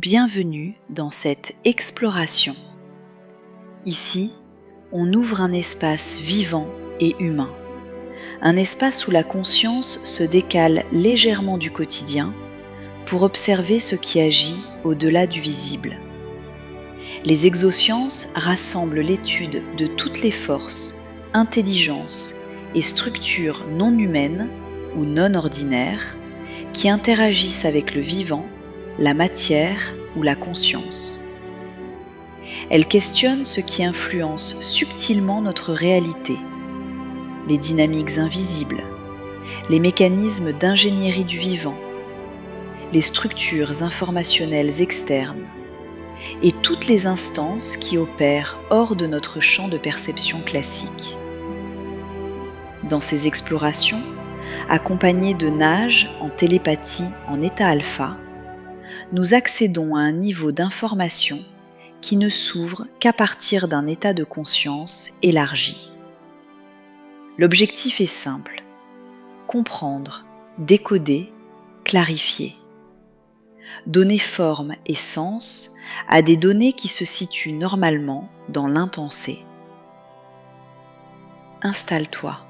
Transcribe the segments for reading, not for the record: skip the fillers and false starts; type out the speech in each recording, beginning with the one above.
Bienvenue dans cette exploration. Ici, on ouvre un espace vivant et humain, un espace où la conscience se décale légèrement du quotidien pour observer ce qui agit au-delà du visible. Les exosciences rassemblent l'étude de toutes les forces, intelligences et structures non humaines ou non ordinaires qui interagissent avec le vivant, la matière ou la conscience. Elles questionnent ce qui influence subtilement notre réalité, les dynamiques invisibles, les mécanismes d'ingénierie du vivant, les structures informationnelles externes et toutes les instances qui opèrent hors de notre champ de perception classique. Dans ces explorations, accompagnées de nages en télépathie en état alpha, nous accédons à un niveau d'information qui ne s'ouvre qu'à partir d'un état de conscience élargi. L'objectif est simple: comprendre, décoder, clarifier. Donner forme et sens à des données qui se situent normalement dans l'impensé. Installe-toi,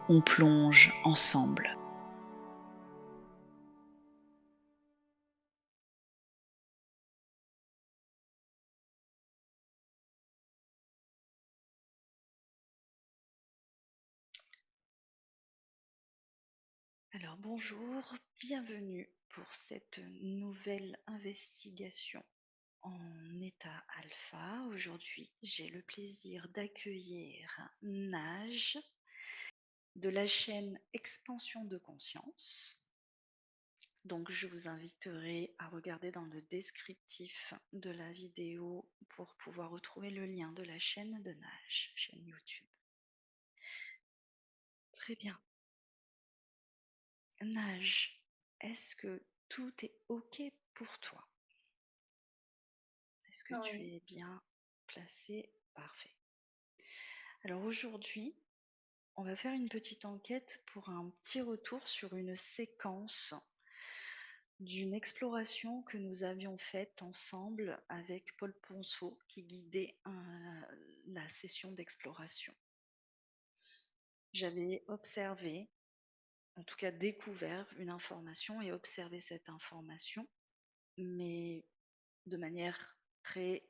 on plonge ensemble. Alors bonjour, bienvenue pour cette nouvelle investigation en état alpha. Aujourd'hui, j'ai le plaisir d'accueillir Nage de la chaîne Expansion de conscience. Donc je vous inviterai à regarder dans le descriptif de la vidéo pour pouvoir retrouver le lien de la chaîne de Nage, chaîne YouTube. Très bien. Nage, est-ce que tout est OK pour toi? Est-ce que tu Oui, es bien placé? Parfait. Alors aujourd'hui, on va faire une petite enquête pour un petit retour sur une séquence d'une exploration que nous avions faite ensemble avec Paul Ponceau qui guidait la session d'exploration. J'avais observé, en tout cas découvert une information et observé cette information, mais de manière très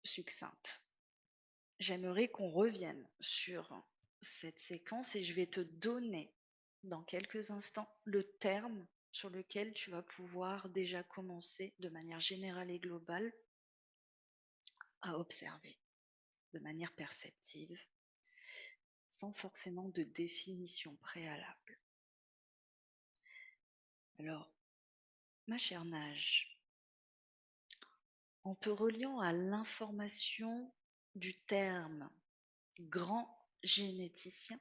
succincte. J'aimerais qu'on revienne sur cette séquence et je vais te donner dans quelques instants le terme sur lequel tu vas pouvoir déjà commencer de manière générale et globale à observer de manière perceptive, sans forcément de définition préalable. Alors, ma chère Nage, en te reliant à l'information du terme grand généticien,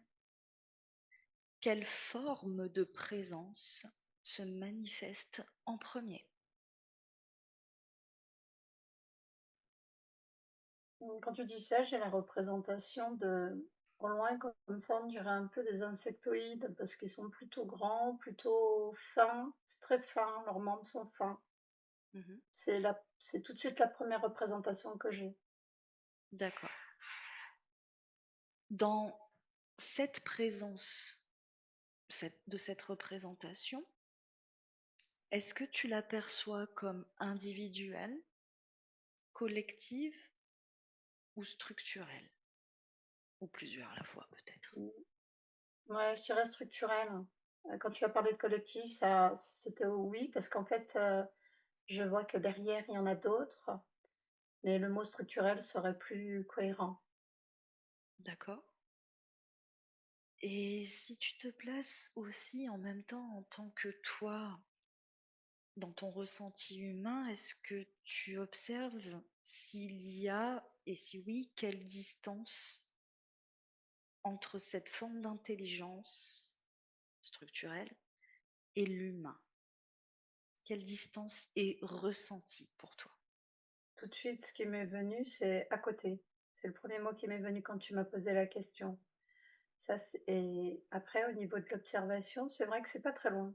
quelle forme de présence se manifeste en premier? quand tu dis ça, j'ai la représentation de, au loin comme ça, on dirait un peu des insectoïdes parce qu'ils sont plutôt grands, plutôt fins. C'est très fin, leurs membres sont fins. Mhm. C'est tout de suite la première représentation que j'ai. D'accord. Dans cette présence de cette représentation, est-ce que tu l'aperçois comme individuelle, collective ou structurelle? Ou plusieurs à la fois peut-être. Mm. Ouais, je dirais structurel. Quand tu as parlé de collectif, ça, c'était oui, parce qu'en fait, je vois que derrière, il y en a d'autres, mais le mot structurel serait plus cohérent. D'accord. Et si tu te places aussi en même temps en tant que toi, dans ton ressenti humain, est-ce que tu observes s'il y a, et si oui, quelle distance entre cette forme d'intelligence structurelle et l'humain? Quelle distance est ressentie pour toi? Tout de suite, ce qui m'est venu, c'est à côté. C'est le premier mot qui m'est venu quand tu m'as posé la question. Et après, au niveau de l'observation, c'est vrai que c'est pas très loin.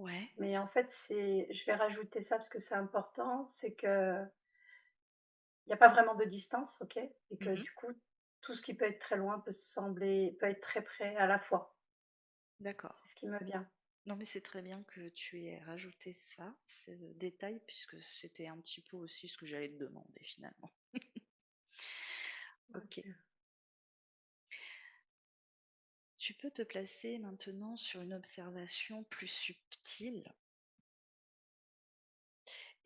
Ouais. Mais en fait, c'est je vais rajouter ça parce que c'est important, c'est qu'il y a pas vraiment de distance, OK? Et que Mmh. du coup, tout ce qui peut être très loin peut être très près à la fois. D'accord. C'est ce qui me vient. Non, mais c'est très bien que tu aies rajouté ça, ce détail, puisque c'était un petit peu aussi ce que j'allais te demander finalement. OK. OK. Tu peux te placer maintenant sur une observation plus subtile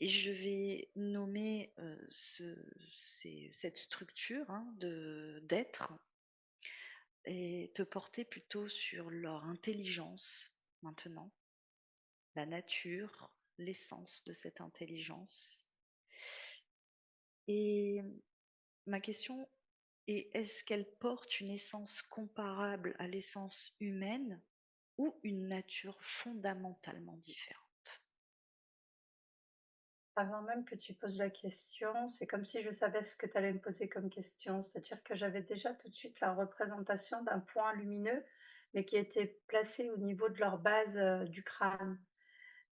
et je vais nommer, cette structure, hein, d'être et te porter plutôt sur leur intelligence maintenant, la nature, l'essence de cette intelligence. Et ma question est, est-ce qu'elle porte une essence comparable à l'essence humaine ou une nature fondamentalement différente? Avant même que tu poses la question, c'est comme si je savais ce que tu allais me poser comme question. C'est-à-dire que j'avais déjà tout de suite la représentation d'un point lumineux, mais qui était placé au niveau de leur base, du crâne.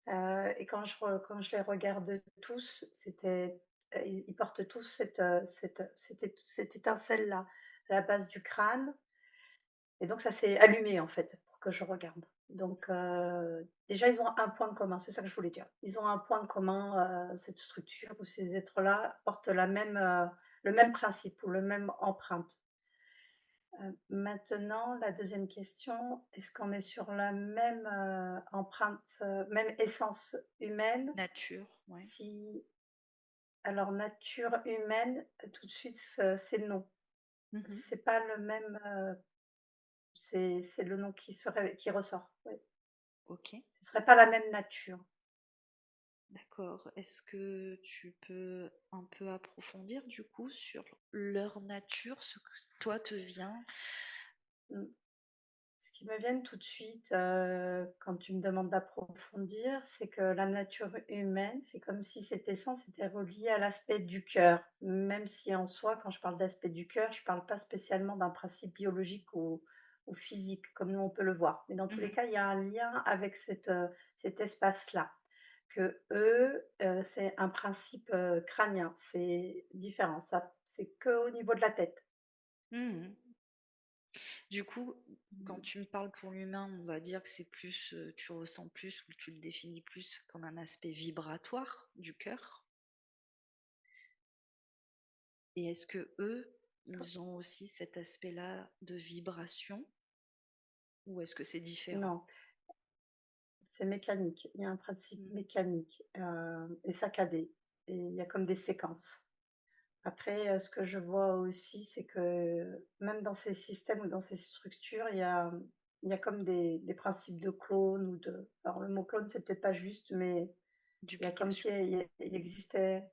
Et quand je les regarde tous, ils portent tous cette étincelle-là, à la base du crâne, et donc ça s'est allumé, en fait, pour que je regarde. Donc déjà, ils ont un point commun, c'est ça que je voulais dire. Ils ont un point commun, cette structure où ces êtres-là portent le même principe ou le même empreinte. Maintenant, la deuxième question, est-ce qu'on est sur la même, empreinte, même essence humaine? Nature, ouais. Si alors nature humaine, tout de suite, c'est non. Mmh. C'est pas le même, c'est le nom qui ressort, oui. OK, Ce serait pas la même nature. d'accord. Est-ce que tu peux un peu approfondir du coup sur leur nature, ce que toi te vient? Mmh. Ce qui me vient tout de suite, quand tu me demandes d'approfondir, c'est que la nature humaine, c'est comme si cette essence était reliée à l'aspect du cœur. Même si en soi, quand je parle d'aspect du cœur, je parle pas spécialement d'un principe biologique ou physique, comme nous on peut le voir. Mais dans tous les Mmh. cas, il y a un lien avec cet espace-là. Que eux, c'est un principe, crânien, c'est différent. Ça, c'est que au niveau de la tête. Mmh. Du coup, quand Mmh. tu me parles pour l'humain, on va dire que c'est plus, tu ressens plus ou tu le définis plus comme un aspect vibratoire du cœur? Et est-ce que eux, ils ont aussi cet aspect-là de vibration ou est-ce que c'est différent? Non. C'est mécanique, il y a un principe Mmh. mécanique, et saccadé, et il y a comme des séquences. Après, ce que je vois aussi, c'est que même dans ces systèmes ou dans ces structures, il y a comme des principes de clone ou de alors le mot clone, c'est peut-être pas juste, mais il y a comme si Duplication. il existait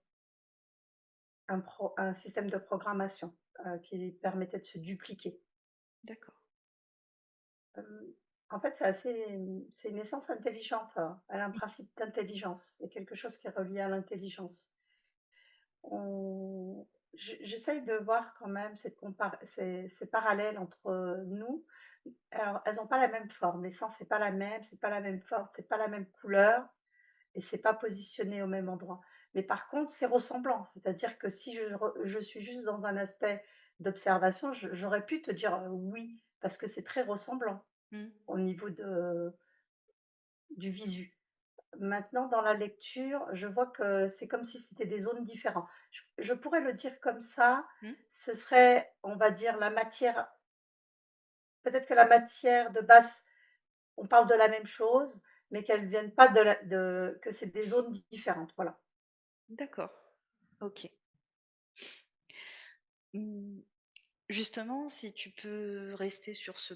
un système de programmation, qui permettait de se dupliquer. D'accord. Hem, En fait, c'est une essence intelligente, hein. Elle a un principe d'intelligence. Il y a quelque chose qui est relié à l'intelligence. J'essaye de voir quand même ces parallèles entre nous. Alors, elles ont pas la même forme. L'essence, c'est pas la même, c'est pas la même forme, c'est pas la même couleur et c'est pas positionné au même endroit. Mais par contre, c'est ressemblant. C'est-à-dire que si je suis juste dans un aspect d'observation, j'aurais pu te dire, oui, parce que c'est très ressemblant Mmh. au niveau du visu. Maintenant, dans la lecture, je vois que c'est comme si c'était des zones différentes. Je pourrais le dire comme ça, Mmh. ce serait, on va dire, la matière, peut-être que la matière de base, on parle de la même chose, mais qu'elles viennent pas que c'est des zones différentes, voilà. D'accord. OK. Mmh, justement, si tu peux rester sur ce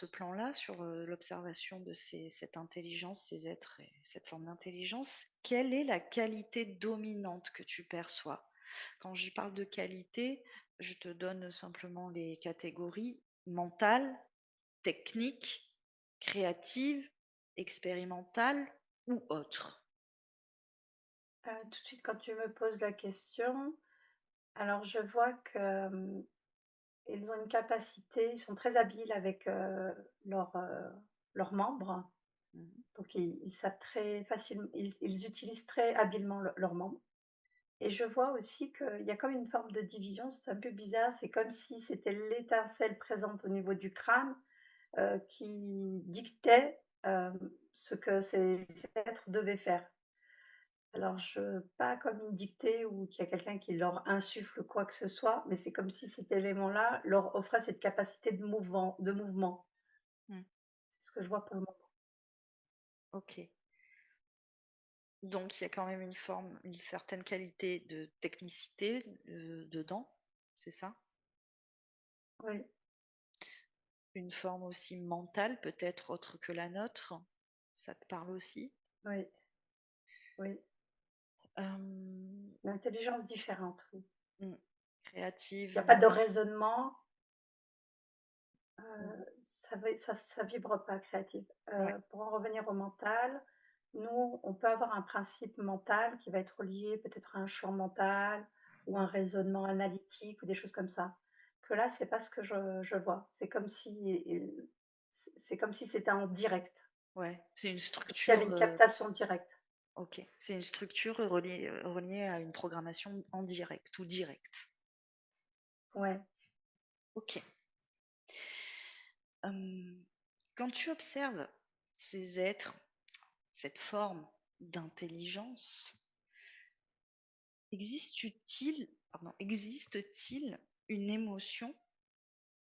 plan-là, sur, l'observation de cette intelligence, ces êtres et cette forme d'intelligence, quelle est la qualité dominante que tu perçois? Quand je parle de qualité, je te donne simplement les catégories: mentale, technique, créative, expérimentale ou autre? Tout de suite, quand tu me poses la question, alors je vois que, ils ont une capacité, ils sont très habiles avec, leurs membres. Mmh. Donc ils savent très facilement, ils utilisent très habilement leurs membres. Et je vois aussi qu'il y a comme une forme de division, c'est un peu bizarre, c'est comme si c'était l'étincelle présente au niveau du crâne, qui dictait, ce que ces êtres devaient faire. Alors je pas comme une dictée ou qu'il y a quelqu'un qui leur insuffle quoi que ce soit, mais c'est comme si cet élément-là leur offrait cette capacité de mouvement. Mmh. C'est ce que je vois pour le moment. OK. Donc il y a quand même une certaine qualité de technicité, dedans, c'est ça? Oui, Une forme aussi mentale, peut-être autre que la nôtre? Ça te parle aussi? oui, oui. Hem, L'intelligence différente, oui. mmh, Il y créative a pas ou de raisonnement. mmh, Ça vibre pas créative. ouais, Pour en revenir au mental, nous, on peut avoir un principe mental qui va être lié peut-être à un champ mental ou un raisonnement analytique ou des choses comme ça. Que là, c'est pas ce que je vois. C'est comme si c'était en direct, ouais, c'est une comme s'il y avait structure, une captation directe. OK, c'est une structure reliée à une programmation en direct ou directe. Ouais, OK. Hem, Quand tu observes ces êtres, cette forme d'intelligence, existe-t-il une émotion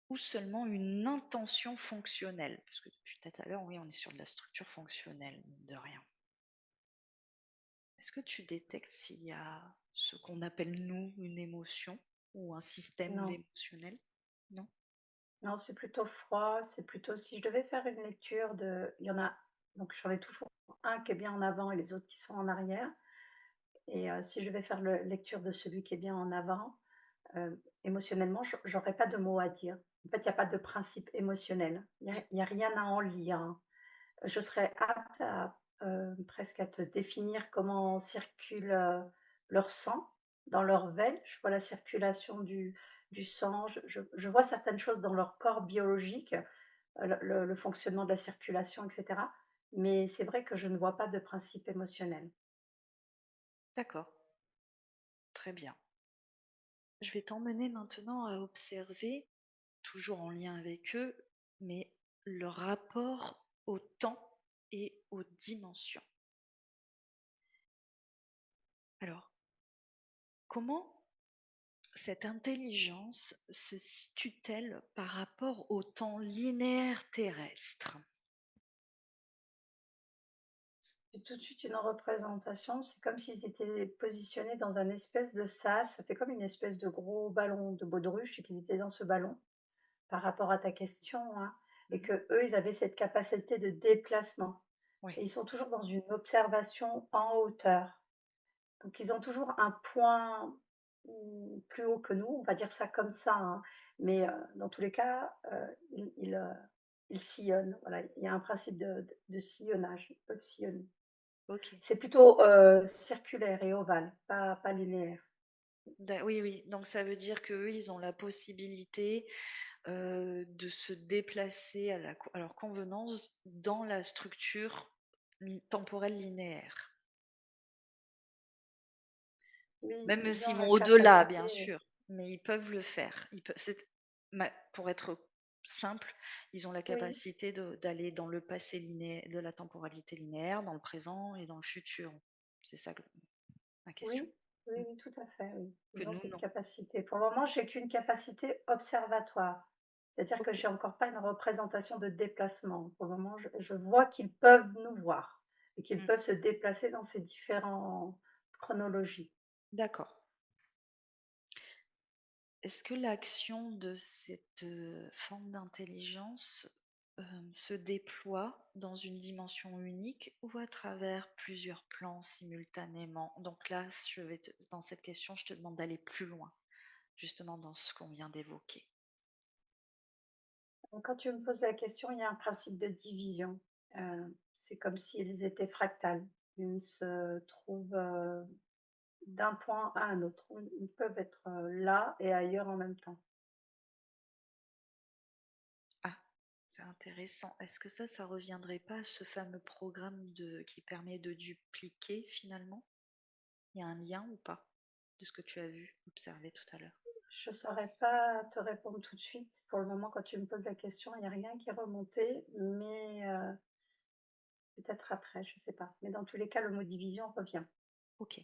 ou seulement une intention fonctionnelle? Parce que depuis tout à l'heure, oui, on est sur de la structure fonctionnelle, mine de rien. Est-ce que tu détectes s'il y a ce qu'on appelle, nous, une émotion ou un système non, émotionnel? Non? non, c'est plutôt froid, c'est plutôt si je devais faire une lecture de il y en a donc j'en ai toujours un qui est bien en avant et les autres qui sont en arrière. Et si je vais faire le lecture de celui qui est bien en avant, émotionnellement, j'aurais pas de mots à dire. En fait, il y a pas de principe émotionnel. Il y a rien à en lire, hein. Je serais apte à, presque à te définir comment circule, leur sang dans leurs veines. Je vois la circulation du sang, je vois certaines choses dans leur corps biologique, le fonctionnement de la circulation et cetera. Mais c'est vrai que je ne vois pas de principe émotionnel. D'accord, très bien. Je vais t'emmener maintenant à observer, toujours en lien avec eux, mais leur rapport au temps et aux dimensions. Alors, comment cette intelligence se situe-t-elle par rapport au temps linéaire terrestre? J'ai tout de suite une représentation, c'est comme s'ils étaient positionnés dans un espèce de sas, ça fait comme une espèce de gros ballon de baudruche et qu'ils étaient dans ce ballon, par rapport à ta question, hein, et Mmh. que eux ils avaient cette capacité de déplacement Oui, et ils sont toujours dans une observation en hauteur. Donc ils ont toujours un point, plus haut que nous, on va dire ça comme ça, hein, mais dans tous les cas, ils sillonnent, voilà, il y a un principe de sillonnage, ils peuvent sillonner. OK. C'est plutôt, circulaire et ovale, pas linéaire. Oui, oui, donc ça veut dire qu'eux, ils ont la possibilité, de se déplacer à leur convenance dans la structure temporelle linéaire. Oui, Même ils ont s'ils la vont au-delà, bien capacité, sûr, mais ils peuvent le faire. Pour être simple, ils ont la oui, capacité d'aller dans le passé linéaire, de la temporalité linéaire, dans le présent et dans le futur. C'est ça ma question. oui, oui, Mm. oui, tout à fait, oui. Que Ils ont nous, cette non. capacité. Pour le moment, j'ai qu'une capacité observatoire. C'est-à-dire que Ok. j'ai encore pas une représentation de déplacement. Pour le moment, je vois qu'ils peuvent nous voir et qu'ils Mm. peuvent se déplacer dans ces différentes chronologies. D'accord. Est-ce que l'action de cette forme d'intelligence se déploie dans une dimension unique ou à travers plusieurs plans simultanément? Donc là, dans cette question, je te demande d'aller plus loin, justement dans ce qu'on vient d'évoquer. Donc quand tu me poses la question, il y a un principe de division. C'est comme s'ils étaient fractales. Ils se trouvent, d'un point à un autre. Ils peuvent être, là et ailleurs en même temps. Ah, c'est intéressant. Est-ce que ça reviendrait pas à ce fameux programme qui permet de dupliquer finalement? Il y a un lien ou pas de ce que tu as vu, observé tout à l'heure? Je saurais pas te répondre tout de suite. Pour le moment, quand tu me poses la question, il y a rien qui est remonté, mais peut-être après, je sais pas. Mais dans tous les cas, le mot division revient. Ok.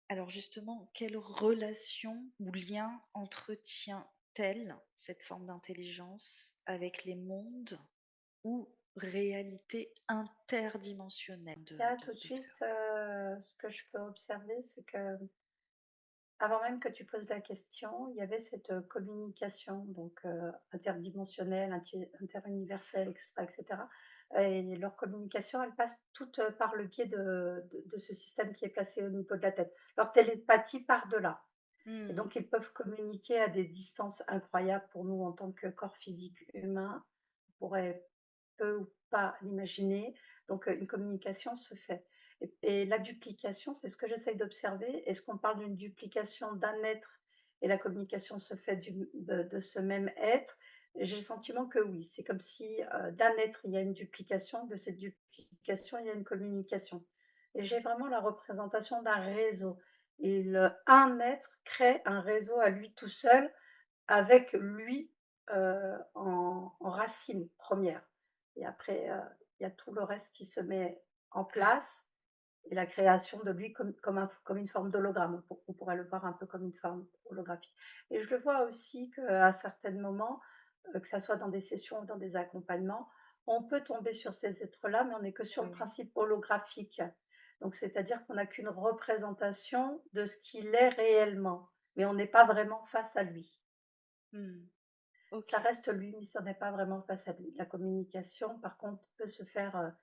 Alors justement, quelle relation ou lien entretient-elle cette forme d'intelligence avec les mondes ou réalité interdimensionnelle Là, tout de d'observer? suite, ce que je peux observer, c'est que avant même que tu poses la question, il y avait cette, communication donc interdimensionnelle, interuniverselle et cetera et leur communication, elle passe toute, par le biais de ce système qui est placé au niveau de la tête. Leur télépathie part de là et Hmm. donc ils peuvent communiquer à des distances incroyables pour nous en tant que corps physique humain. On pourrait peu ou pas l'imaginer, donc une communication se fait et la duplication, c'est ce que j'essaye d'observer. Est-ce qu'on parle d'une duplication d'un être et la communication se fait de ce même être? J'ai le sentiment que oui, c'est comme si, d'un être, il y a une duplication, de cette duplication, il y a une communication et j'ai vraiment la représentation d'un réseau et un être crée un réseau à lui tout seul avec lui, en racine première et après, il y a tout le reste qui se met en place et la création de lui comme une forme d'hologramme. On pourrait le voir un peu comme une forme holographique et je le vois aussi qu'à certains moments, que ça soit dans des sessions ou dans des accompagnements, on peut tomber sur ces êtres-là, mais on n'est que sur le Oui. principe holographique. Donc c'est-à-dire qu'on n'a qu'une représentation de ce qu'il est réellement, mais on n'est pas vraiment face à lui. Hmm. Ok. Ça reste lui, mais ça n'est pas vraiment face à lui. La communication, par contre, peut se faire,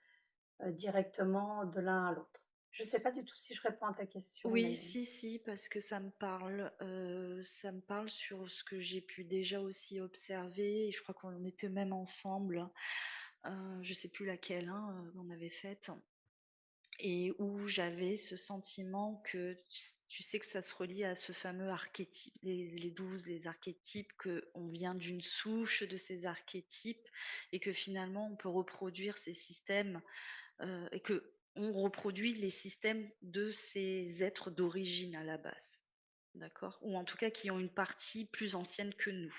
directement de l'un à l'autre. Je ne sais pas du tout si je réponds à ta question, Oui, mais si, parce que ça me parle sur ce que j'ai pu déjà aussi observer, et je crois qu'on était même ensemble, je sais plus laquelle, hein, on avait faite, et où j'avais ce sentiment que tu sais que ça se relie à ce fameux archétype, les 12, les archétypes, qu'on vient d'une souche de ces archétypes, et que finalement on peut reproduire ces systèmes et que on reproduit les systèmes de ces êtres d'origine à la base, d'accord? Ou en tout cas qui ont une partie plus ancienne que nous.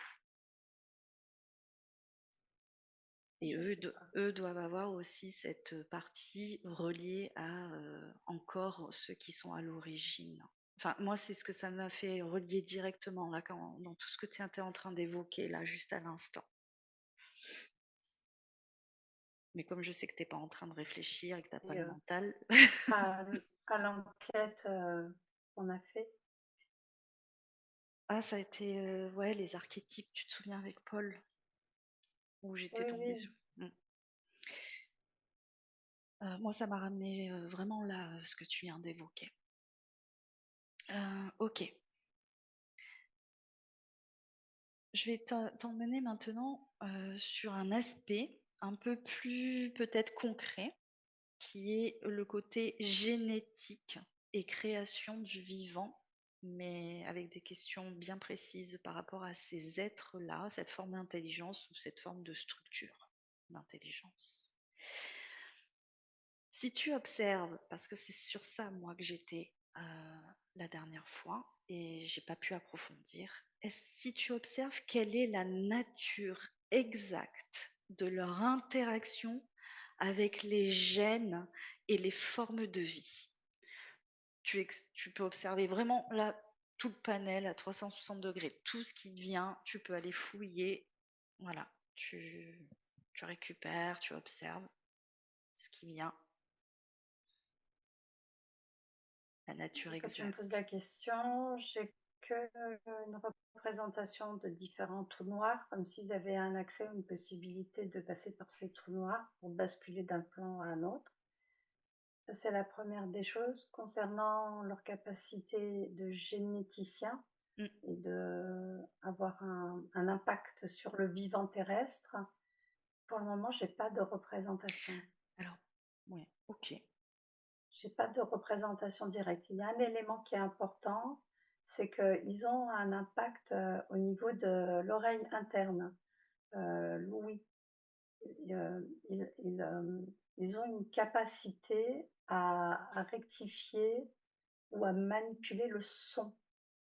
Et je sais pas. eux doivent avoir aussi cette partie reliée à encore ceux qui sont à l'origine. Enfin, moi, c'est ce que ça m'a fait relier directement là, dans tout ce que tu étais en train d'évoquer là, juste à l'instant. Mais comme je sais que tu n'es pas en train de réfléchir et que tu n'as pas Et le mental, à à l'enquête, qu'on a fait, ah, ça a été ouais, les archétypes, tu te souviens avec Paul, où j'étais oui, tombée oui, sur. Moi, ça m'a ramené vraiment là, ce que tu viens d'évoquer. Ok, je vais t'emmener maintenant sur un aspect un peu plus peut-être concret, qui est le côté génétique et création du vivant, mais avec des questions bien précises par rapport à ces êtres-là, cette forme d'intelligence ou cette forme de structure d'intelligence. Si tu observes, parce que c'est sur ça, moi, que j'étais la dernière fois, et j'ai pas pu approfondir, si tu observes quelle est la nature exacte de leur interaction avec les gènes et les formes de vie. Tu peux observer vraiment là tout le panel à 360 degrés, tout ce qui te vient, tu peux aller fouiller, voilà, tu récupères, tu observes ce qui vient, la nature quand tu me poses la exacte. question, j'ai une représentation de différents trous noirs, comme s'ils avaient un accès ou une possibilité de passer par ces trous noirs pour basculer d'un plan à un autre. Ça, c'est la première des choses. Concernant leur capacité de généticien Mm. et d'avoir un impact sur le vivant terrestre, pour le moment, j'ai pas de représentation. Alors, ouais, ok. J'ai pas de représentation directe. Il y a un élément qui est important, c'est qu'ils ont un impact au niveau de l'oreille interne. oui, ils ont une capacité à rectifier ou à manipuler le son.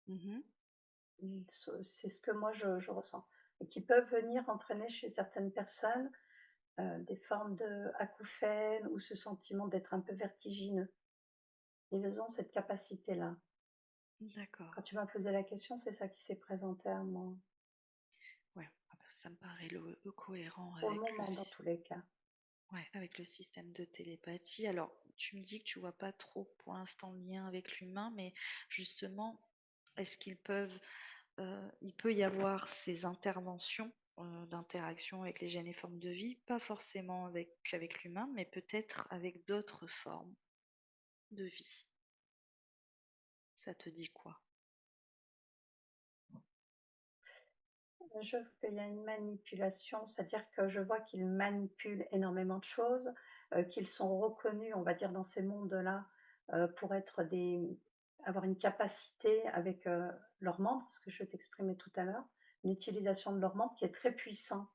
Mmh. C'est ce que moi je ressens et qui peuvent venir entraîner chez certaines personnes, des formes d'acouphènes ou ce sentiment d'être un peu vertigineux. Ils ont cette capacité-là. D'accord. Quand tu m'as posé la question, c'est ça qui s'est présenté à moi, Ouais, ah bah, ça me paraît le cohérent pour le moment dans tous les cas. ouais, avec le système de télépathie. Alors, tu me dis que tu vois pas trop pour l'instant le lien avec l'humain, mais justement, est-ce qu'ils peuvent, il peut y avoir ces interventions d'interaction avec les gènes et formes de vie, pas forcément avec l'humain, mais peut-être avec d'autres formes de vie. Ça te dit quoi? Je trouve qu'il y a une manipulation, c'est-à-dire que je vois qu'ils manipulent énormément de choses, qu'ils sont reconnus, on va dire, dans ces mondes-là, pour être avoir une capacité avec, leurs membres, ce que je t'exprimais tout à l'heure, une utilisation de leurs membres qui est très puissant.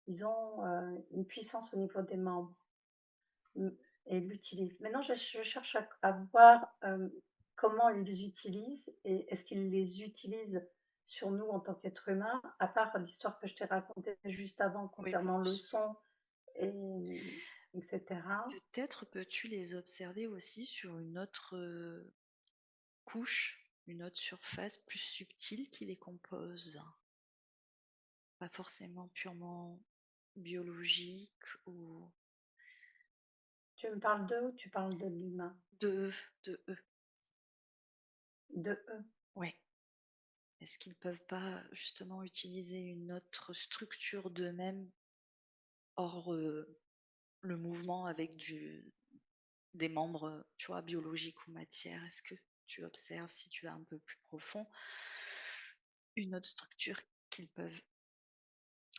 Ils ont, une puissance au niveau des membres, mmh et ils l'utilisent. Maintenant je cherche à voir, comment ils les utilisent et est-ce qu'ils les utilisent sur nous en tant qu'êtres humains, à part l'histoire que je t'ai racontée juste avant Oui, concernant le son et et peut-être peux-tu les observer aussi sur une autre couche, une autre surface plus subtile qui les compose, pas forcément purement biologique ou Tu me parles d'eux ou tu parles de l'humain? de de eux. De eux. Ouais. Est-ce qu'ils peuvent pas justement utiliser une autre structure d'eux-mêmes hors le mouvement avec des membres, tu vois, biologiques ou matière? Est-ce que tu observes, si tu vas un peu plus profond, une autre structure qu'ils peuvent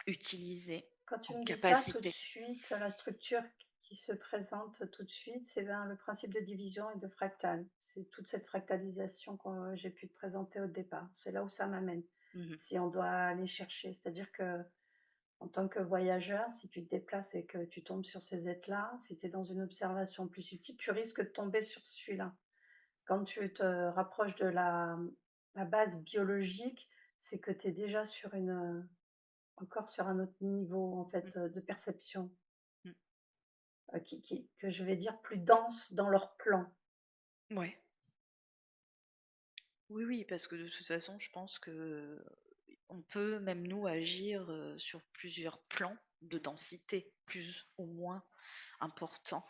utiliser Quand tu en me dis ça, tout de capacité? suite, la structure qui se présente tout de suite, c'est ben, le principe de division et de fractal. C'est toute cette fractalisation que j'ai pu te présenter au départ. C'est là où ça m'amène. Mmh. Si on doit aller chercher, c'est-à-dire que en tant que voyageur, si tu te déplaces et que tu tombes sur ces êtres-là, si tu es dans une observation plus subtile, tu risques de tomber sur celui-là. Quand tu te rapproches de la base biologique, c'est que tu es déjà sur encore sur un autre niveau en Mmh. fait, de perception, Mmh. que je vais dire plus dense dans leur plan. Ouais. Oui, oui, parce que de toute façon, je pense que on peut même nous agir, sur plusieurs plans de densité, plus ou moins importants.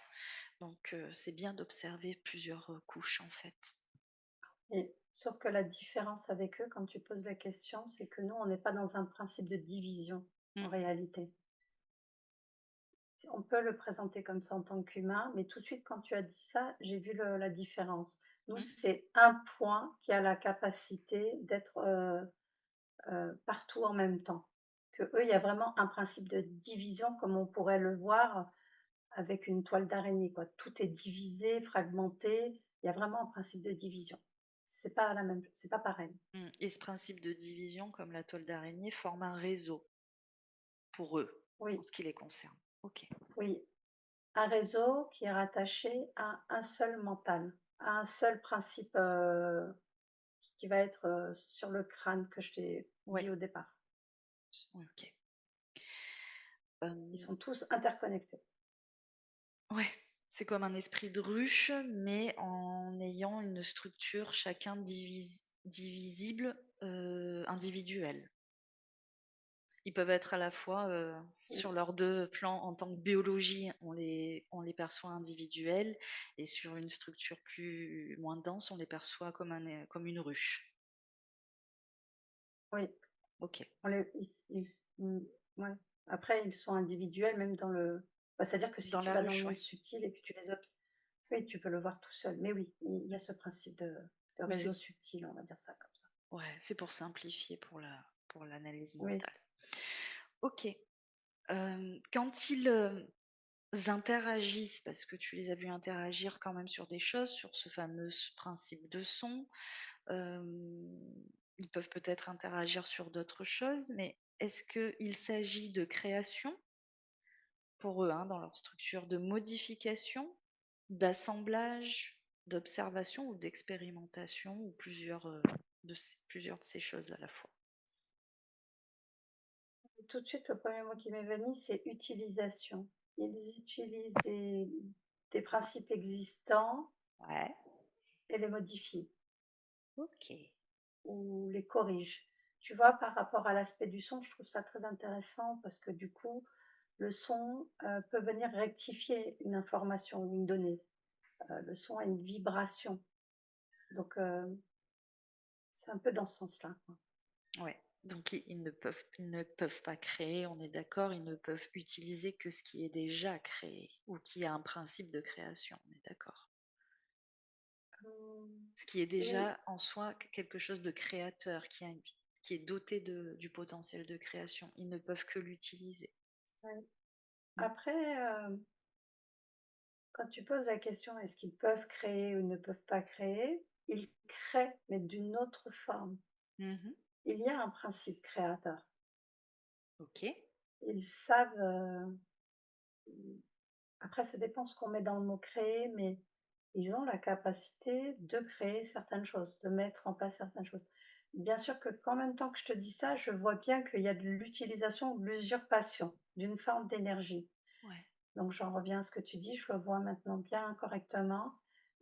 Donc c'est bien d'observer plusieurs, couches en fait. Et sauf que la différence avec eux, quand tu poses la question, c'est que nous, on n'est pas dans un principe de division en Mmh. réalité. On peut le présenter comme ça en tant qu'humain, mais tout de suite quand tu as dit ça, j'ai vu la différence. Nous, Mmh. c'est un point qui a la capacité d'être partout en même temps. Que eux, il y a vraiment un principe de division comme on pourrait le voir avec une toile d'araignée, quoi. Tout est divisé, fragmenté. Il y a vraiment un principe de division. C'est pas pareil. Mmh, et ce principe de division, comme la toile d'araignée, forme un réseau pour eux, en Oui, ce qui les concerne. OK. oui. Un réseau qui est rattaché à un seul mental, à un seul principe qui va être sur le crâne que je t'ai Ouais, dit au départ. ouais, OK. Ils Hem, sont tous interconnectés. ouais, c'est comme un esprit de ruche, mais en ayant une structure chacun divisible, individuelle. Ils peuvent être à la fois, Oui, sur leurs 2 plans en tant que biologie, on les perçoit individuels et sur une structure plus moins dense, on les perçoit comme une ruche. oui. OK. On les ouais. Après, ils sont individuels même dans c'est-à-dire que si Dans tu la vas dans le ruche, monde ouais. subtil et que tu les obs oui, tu peux le voir tout seul. Mais oui, il y a ce principe de Oui, réseau subtil, on va dire ça comme ça. ouais, c'est pour simplifier pour l'analyse Oui, mentale. OK. Quand ils, interagissent, parce que tu les as vus interagir quand même sur des choses, sur ce fameux principe de son, hem, ils peuvent peut-être interagir sur d'autres choses, mais est-ce qu'il s'agit de création pour eux, hein, dans leur structure, de modification, d'assemblage, d'observation ou d'expérimentation ou plusieurs de ces choses à la fois? Tout de suite, le premier mot qui m'est venu, c'est utilisation. Ils utilisent des principes existants Ouais, et les modifient OK. ou les corrigent. Tu vois, par rapport à l'aspect du son, je trouve ça très intéressant parce que du coup, le son, peut venir rectifier une information ou une donnée. Le son a une vibration, donc c'est un peu dans ce sens-là, quoi. Ouais. Donc ils ne peuvent pas créer, on est d'accord, ils ne peuvent utiliser que ce qui est déjà créé ou qui a un principe de création, on est d'accord. Hem, Ce qui est oui, déjà en soi quelque chose de créateur, qui est doté du potentiel de création. Ils ne peuvent que l'utiliser. ouais. Mm. Après, quand tu poses la question: «Est-ce qu'ils peuvent créer ou ne peuvent pas créer?» Ils créent, mais d'une autre forme. Mhm. Il y a un principe créateur. Ok. Ils savent, après ça dépend ce qu'on met dans le mot «créer», mais ils ont la capacité de créer certaines choses, de mettre en place certaines choses. Bien sûr que qu'en même temps que je te dis ça, je vois bien qu'il y a de l'utilisation ou de l'usurpation d'une forme d'énergie. Ouais. Donc j'en reviens à ce que tu dis, je le vois maintenant bien correctement.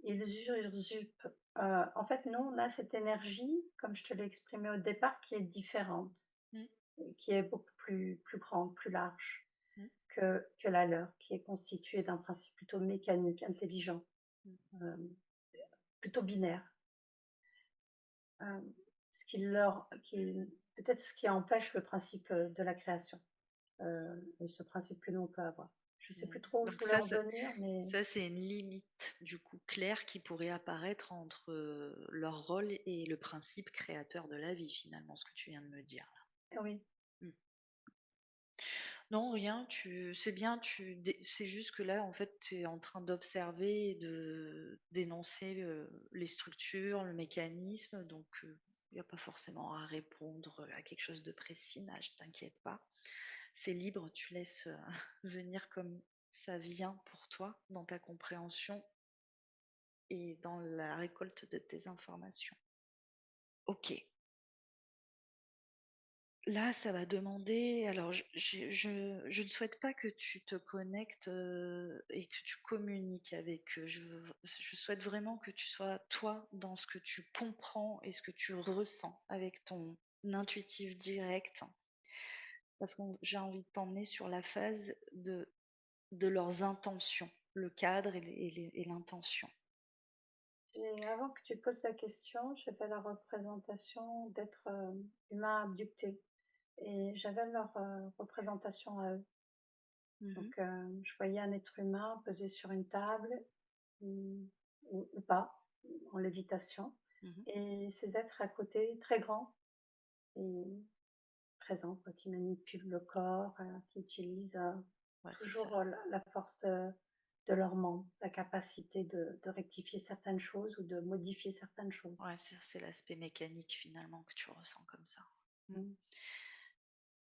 Ils usurpent, en fait, nous, on a cette énergie, comme je te l'ai exprimé au départ, qui est différente Mm. et qui est beaucoup plus grande, plus large Mm. que la leur, qui est constituée d'un principe plutôt mécanique, intelligent, Mm. hem, plutôt binaire. Hem, ce qui leur qui peut-être ce qui empêche le principe, de la création, et ce principe que nous on peut avoir. Je sais Mm. plus trop où je Donc voulais en venir, mais ça, c'est une limite du coup claire qui pourrait apparaître entre leur rôle et le principe créateur de la vie finalement, ce que tu viens de me dire là. oui. Mm. Non, rien, c'est bien, c'est juste que là, en fait, tu es en train d'observer et de d'énoncer les structures, le mécanisme, donc il n'y a pas forcément à répondre à quelque chose de précis, nage, t'inquiète pas. C'est libre, tu laisses venir comme ça vient pour toi, dans ta compréhension et dans la récolte de tes informations. Ok. Là, ça va demander, alors je ne souhaite pas que tu te connectes et que tu communiques avec eux. Je souhaite vraiment que tu sois toi dans ce que tu comprends et ce que tu ressens avec ton intuitif direct, parce que j'ai envie de t'emmener sur la phase de leurs intentions, le cadre et l'intention. Et avant que tu poses la question, j'ai fait la représentation d'êtres, humains abductés et j'avais leur, représentation à eux. Mhm, Donc, je voyais un être humain posé sur une table, mmh, ou pas, en lévitation mhm. et ces êtres à côté très grands et présents quoi, qui manipulent le corps, qui utilisent, Ouais, c'est ça. toujours, la force de leurs membres, la capacité de rectifier certaines choses ou de modifier certaines choses. Ouais, c'est l'aspect mécanique finalement que tu ressens comme ça. Mm. Mmh.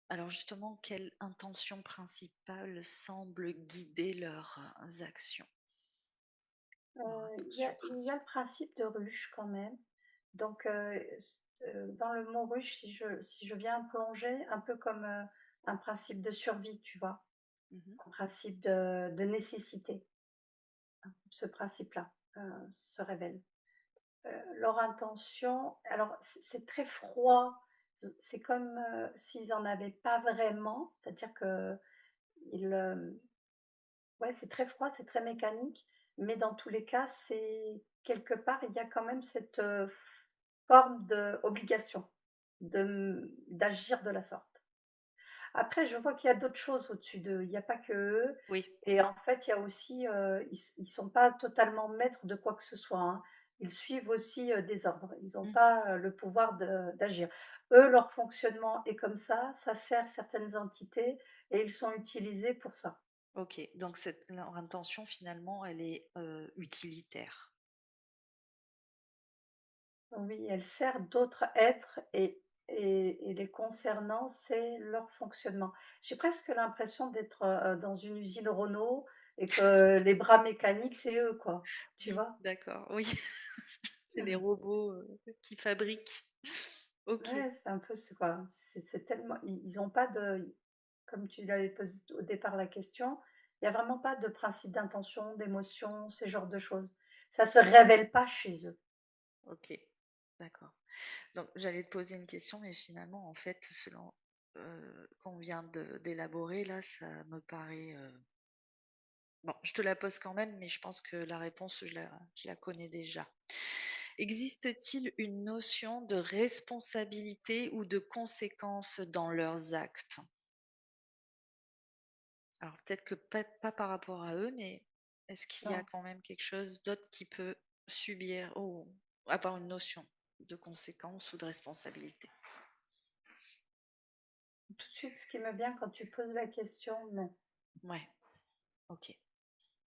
Alors justement, quelle intention principale semble guider leurs actions? Leur intention Il y a principale. le principe de ruche quand même. Donc, dans le mot ruche, si je viens plonger un peu comme, un principe de survie, tu vois? Mhm, Un principe de nécessité. Ce principe-là, se révèle. Leur intention alors c'est très froid, c'est comme, s'ils en avaient pas vraiment, c'est-à-dire qu'ils, ouais, c'est très froid, c'est très mécanique, mais dans tous les cas, c'est quelque part, il y a quand même cette, forme d'obligation d'agir de la sorte. Après, je vois qu'il y a d'autres choses au-dessus d'eux. Il y a pas que eux oui. et en fait, il y a aussi, ils sont pas totalement maîtres de quoi que ce soit, hein. Ils suivent aussi, des ordres. Ils ont Mm. pas, le pouvoir d'agir. Eux, leur fonctionnement est comme ça sert certaines entités et ils sont utilisés pour ça. Ok, donc leur intention finalement, elle est utilitaire. Oui, elle sert d'autres êtres et et les concernant, c'est leur fonctionnement. J'ai presque l'impression d'être, dans une usine Renault et que les bras mécaniques, c'est eux, quoi, tu Oui, vois? d'accord, oui, c'est les robots, qui fabriquent. OK. Ouais, c'est un peu c'est quoi, c'est tellement ils ont pas de comme tu l'avais posé au départ la question, il y a vraiment pas de principe d'intention, d'émotion, ces genres de choses. Ça se révèle pas chez eux. OK, d'accord. Donc j'allais te poser une question, mais finalement, en fait, selon, qu'on vient d'élaborer là, ça me paraît, bon, je te la pose quand même, mais je pense que la réponse, je la connais déjà. Existe-t-il une notion de responsabilité ou de conséquence dans leurs actes? Alors peut-être que pas par rapport à eux, mais est-ce qu'il y a Non, quand même quelque chose d'autre qui peut subir ou avoir une notion de conséquence ou de responsabilité? tout de suite, ce qui me vient quand tu poses la question, non. Ouais, OK.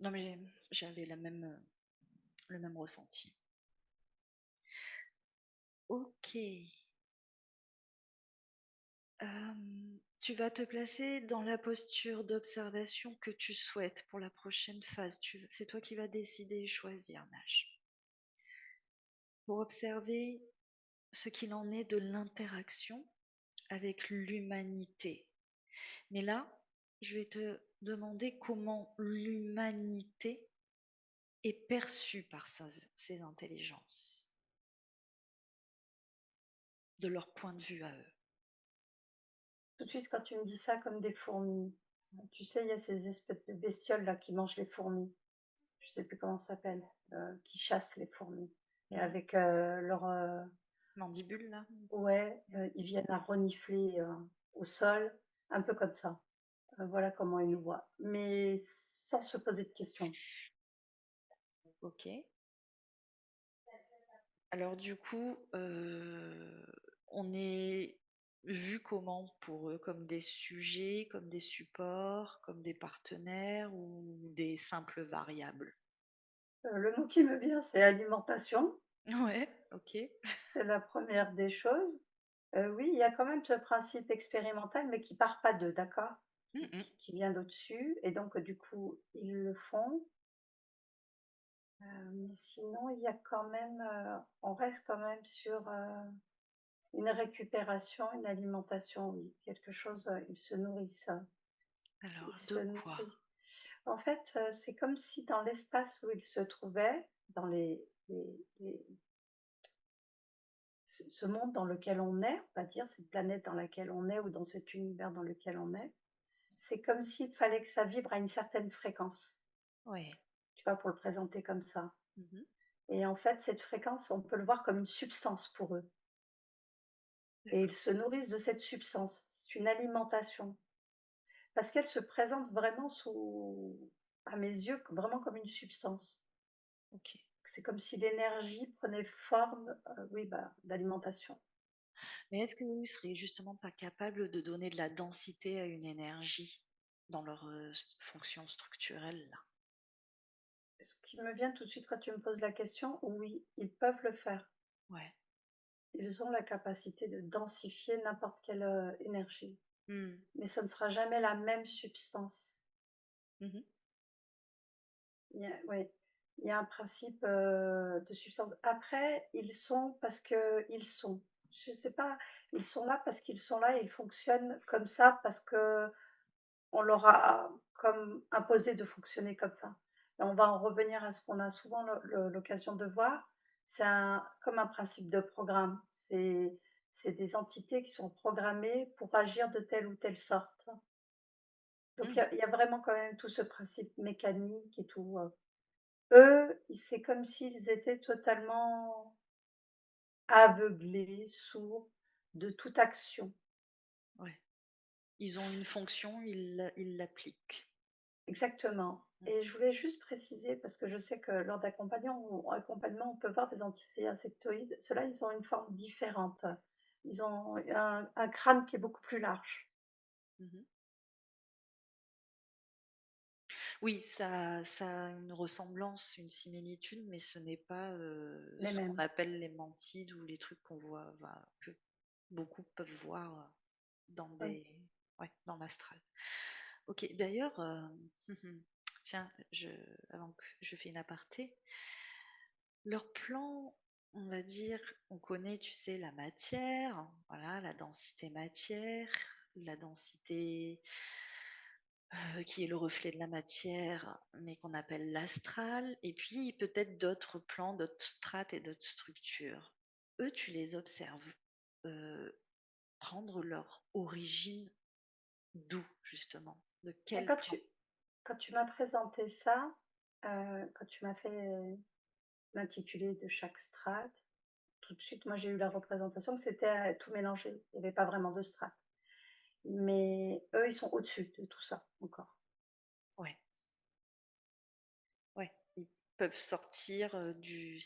Non, mais j'avais le même ressenti. OK. Tu vas te placer dans la posture d'observation que tu souhaites pour la prochaine phase. C'est toi qui vas décider et choisir, Nage. Pour observer ce qu'il en est de l'interaction avec l'humanité. Mais là, je vais te demander comment l'humanité est perçue par ces intelligences, de leur point de vue à eux. Tout de suite, quand tu me dis ça comme des fourmis, tu sais, il y a ces espèces de bestioles là qui mangent les fourmis. Je sais plus comment ça s'appelle, qui chassent les fourmis et Mhm. avec, leur, Mandibule, là? ouais, ils viennent à renifler, au sol, un peu comme ça. Voilà comment ils nous voient, mais sans se poser de questions. Ok. Alors du coup, on est vu comment pour eux? Comme des sujets, comme des supports, comme des partenaires ou des simples variables? Le mot qui me vient, c'est alimentation, Ouais, ok. c'est la première des choses. Oui, il y a quand même ce principe expérimental, mais qui part pas d'eux, d'accord? Mhm. Qui vient d'au-dessus et donc du coup, ils le font. Mais sinon, il y a quand même, on reste quand même sur, une récupération, une alimentation, oui, quelque chose, ils se nourrissent, ils Alors, de se quoi? nourrissent. En fait, c'est comme si dans l'espace où ils se trouvaient, dans les ce monde dans lequel on est, on va dire, cette planète dans laquelle on est ou dans cet univers dans lequel on est, c'est comme s'il fallait que ça vibre à une certaine fréquence, Ouais. tu vois? Pour le présenter comme ça Mhm. et en fait, cette fréquence, on peut le voir comme une substance pour eux et ils D'accord. se nourrissent de cette substance. C'est une alimentation parce qu'elle se présente vraiment sous à mes yeux, vraiment comme une substance. Ok. C'est comme si l'énergie prenait forme, oui, bah, d'alimentation. Mais est-ce que vous ne serez justement pas capable de donner de la densité à une énergie dans leur fonction structurelle là? Ce qui me vient tout de suite quand tu me poses la question, oui, ils peuvent le faire. Ouais. Ils ont la capacité de densifier n'importe quelle, énergie, Hmm. mais ça ne sera jamais la même substance. Mhm. Oui, il y a un principe, de substance. Après, ils sont parce qu'ils sont. Je sais pas, ils sont là parce qu'ils sont là et ils fonctionnent comme ça parce que on leur a comme imposé de fonctionner comme ça. Et on va en revenir à ce qu'on a souvent l'occasion de voir. C'est comme un principe de programme. C'est des entités qui sont programmées pour agir de telle ou telle sorte. Donc Mhm. il y a vraiment quand même tout ce principe mécanique et tout. Eux, c'est comme s'ils étaient totalement aveuglés, sourds de toute action. Ouais. Ils ont une fonction, ils l'appliquent. Exactement. Mm. Et je voulais juste préciser, parce que je sais que lors d'accompagnement, on peut voir des entités insectoïdes. Ceux-là, ils ont une forme différente. Ils ont un crâne qui est beaucoup plus large, Mhm. Oui, ça a une ressemblance, une similitude, mais ce n'est pas les ce qu'on mêmes. appelle les mantides ou les trucs qu'on voit, beaucoup peuvent voir dans Oui. dans l'astral. Ok, d'ailleurs, tiens, avant que je fais une aparté, leur plan, on va dire, on connaît, tu sais, la matière, voilà, la densité matière, la densité qui est le reflet de la matière, mais qu'on appelle l'astral, et puis peut-être d'autres plans, d'autres strates et d'autres structures. Eux, tu les observes euh, prendre leur origine d'où, justement, de Mais quel plan. quand tu m'as présenté ça, quand tu m'as fait l'intitulé de chaque strate, tout de suite, moi, j'ai eu la représentation que c'était tout mélangé. Il n'y avait pas vraiment de strate. Mais eux, ils sont au-dessus de tout ça encore. Ouais, ouais. Ils peuvent sortir du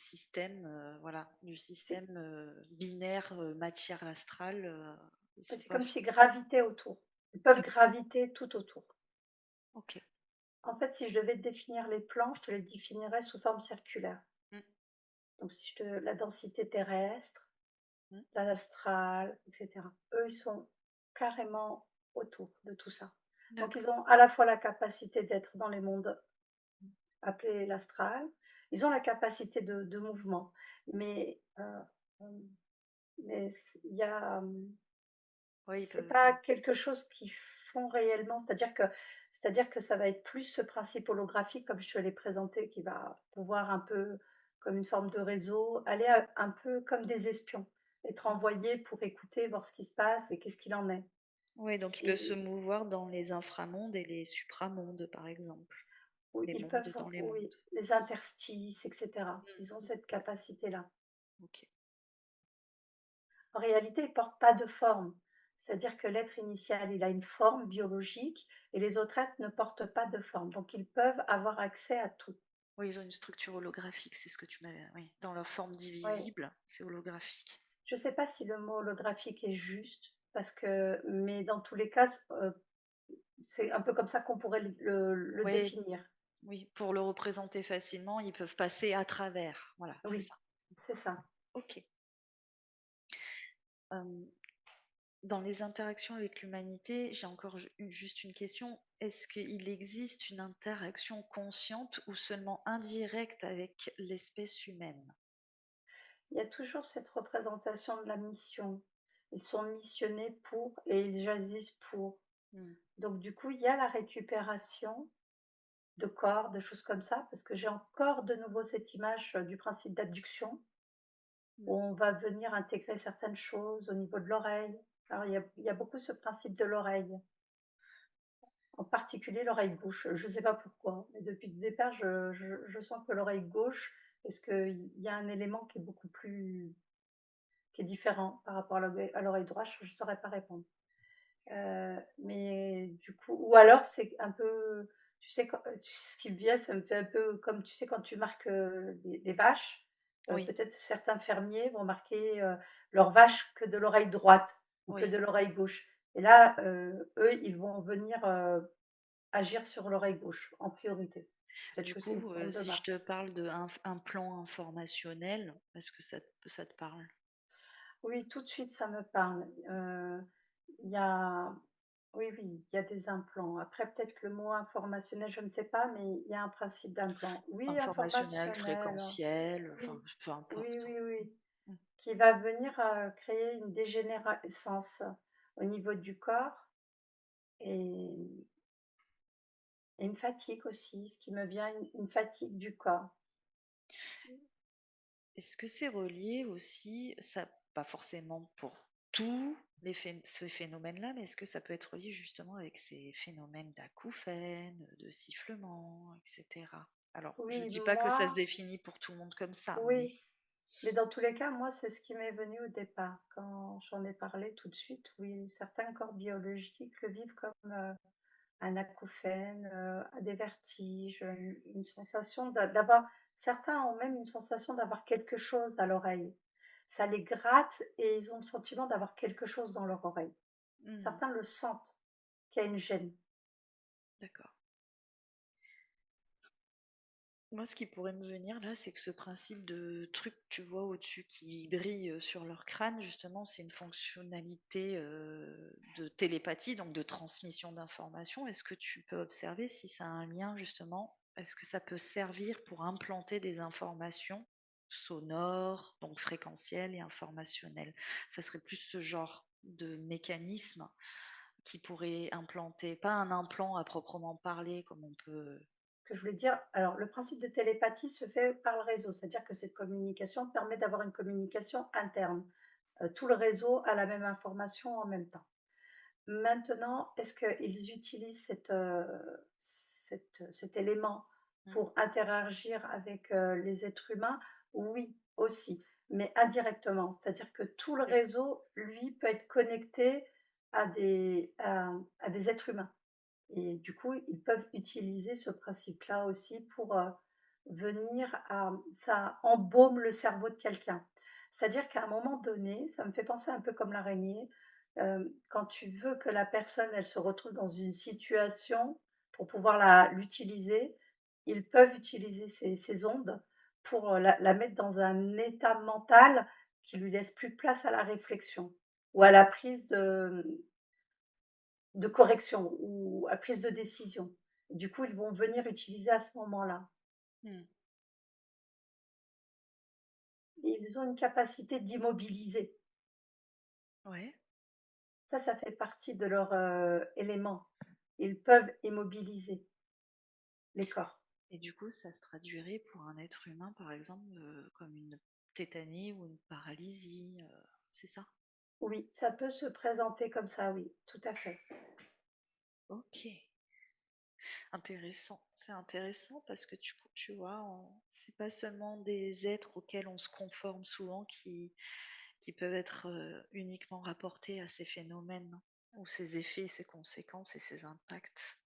C'est système binaire matière astrale. Ils sont c'est pas. comme s'ils gravitaient autour. Ils peuvent D'accord. graviter tout autour. Ok. En fait, si je devais te définir les plans, je te les définirais sous forme circulaire. Mm, Donc, si je te, la densité terrestre, mm. l'astral, etc. Eux, ils sont carrément autour de tout ça. Donc, ils D'accord. ont à la fois la capacité d'être dans les mondes appelés l'astral, ils ont la capacité de mouvement, mais, mais il y a, Oui, ils c'est peuvent. pas quelque chose qu'ils font réellement, c'est-à-dire que ça va être plus ce principe holographique, comme je te l'ai présenté, qui va pouvoir un peu, comme une forme de réseau, aller un peu comme des espions, être envoyés pour écouter, voir ce qui se passe et qu'est-ce qu'il en est. Oui, donc ils peuvent se Et mouvoir dans les inframondes et les supramondes, par exemple. oui, Les ils mondes peuvent, dans les mondes. oui, les interstices, etc. Ils ont Mm, cette capacité-là. ok. En réalité, ils ne portent pas de forme. C'est-à-dire que l'être initial, il a une forme biologique et les autres êtres ne portent pas de forme. Donc, ils peuvent avoir accès à tout. Oui, ils ont une structure holographique, c'est ce que tu m'avais. Oui, dans leur forme Ouais. divisible, c'est holographique. Je ne sais pas si le mot holographique est juste, mais dans tous les cas, c'est un peu comme ça qu'on pourrait le Oui, définir. oui, pour le représenter facilement, ils peuvent passer à travers. Voilà, c'est Oui, ça. c'est ça. Ok. Euh, Dans les interactions avec l'humanité, j'ai encore juste une question. Est-ce qu'il existe une interaction consciente ou seulement indirecte avec l'espèce humaine? Il y a toujours cette représentation de la mission. Ils sont missionnés pour et ils agissent pour. Hmm. Donc, du coup, il y a la récupération de corps, de choses comme ça, parce que j'ai encore de nouveau cette image du principe d'abduction, Hmm. où on va venir intégrer certaines choses au niveau de l'oreille. Alors, il y a beaucoup ce principe de l'oreille, en particulier l'oreille gauche. Je ne sais pas pourquoi, mais depuis le départ, je sens que l'oreille gauche, est-ce qu'il y a un élément qui est beaucoup plus, qui est différent par rapport à l'oreille droite, je ne saurais pas répondre. Mais du coup, ou alors c'est un peu, tu sais, ce qui me vient, ça me fait un peu comme, tu sais, quand tu marques les vaches, Oui, peut-être certains fermiers vont marquer leurs vaches que de l'oreille droite ou que oui. de l'oreille gauche. Et là, eux, ils vont venir agir sur l'oreille gauche en priorité. Peut-être Du que c'est une coup, forme de si je marque. te parle d'un plan informationnel, est-ce que ça te parle? Oui, tout de suite, ça me parle. Il y a, oui, oui, il y a des implants. Après, peut-être que le mot informationnel, je ne sais pas, mais il y a un principe d'implant. Oui, Informationnel, informationnel. fréquentiel, enfin, Oui, peu oui, importe. oui, oui. Mm. Qui va venir créer une dégénérescence au niveau du corps et, et une fatigue aussi, ce qui me vient, une fatigue du corps. Est-ce que c'est relié aussi, ça, pas forcément pour tous ces phénomènes-là, mais est-ce que ça peut être relié justement avec ces phénomènes d'acouphènes, de sifflements, etc. Alors, je ne Oui, dis pas que ça se moi, définit pour tout le monde comme ça, mais oui. Mais dans tous les cas, moi, c'est ce qui m'est venu au départ. Quand j'en ai parlé tout de suite, oui, certains corps biologiques le vivent comme un acouphène, des vertiges, une sensation d'avoir. Certains ont même une sensation d'avoir quelque chose à l'oreille. Ça les gratte et ils ont le sentiment d'avoir quelque chose dans leur oreille. hmm, Certains le sentent, qu'il y a une gêne. d'accord. Moi, ce qui pourrait me venir là, c'est que ce principe de truc, tu vois, au-dessus qui brille sur leur crâne, justement, c'est une fonctionnalité de télépathie, donc de transmission d'informations. Est-ce que tu peux observer si ça a un lien, justement? Est-ce que ça peut servir pour implanter des informations sonores, donc fréquentielles et informationnelles? Ça serait plus ce genre de mécanisme qui pourrait implanter, pas un implant à proprement parler, comme on peut. Que je voulais dire, alors le principe de télépathie se fait par le réseau, c'est-à-dire que cette communication permet d'avoir une communication interne. Tout le réseau a la même information en même temps. Maintenant, est-ce qu'ils utilisent cet élément Hmm. pour interagir avec les êtres humains? Oui, aussi, mais indirectement. C'est-à-dire que tout le réseau, lui, peut être connecté à des êtres humains. Et du coup, ils peuvent utiliser ce principe-là aussi pour venir à ça embaume le cerveau de quelqu'un. C'est-à-dire qu'à un moment donné, ça me fait penser un peu comme l'araignée, quand tu veux que la personne, elle se retrouve dans une situation pour pouvoir l'utiliser, ils peuvent utiliser ces ondes pour la mettre dans un état mental qui lui laisse plus de place à la réflexion ou à la prise de correction ou à prise de décision. Du coup, ils vont venir utiliser à ce moment-là. Hmm. Ils ont une capacité d'immobiliser. Ouais. Ça fait partie de leur élément. Ils peuvent immobiliser les corps. Et du coup, ça se traduirait pour un être humain, par exemple, comme une tétanie ou une paralysie, c'est ça? Oui, ça peut se présenter comme ça, oui, tout à fait. Ok, intéressant. C'est intéressant parce que tu vois, c'est pas seulement des êtres auxquels on se conforme souvent qui peuvent être uniquement rapportés à ces phénomènes, ou ces effets, ces conséquences et ces impacts.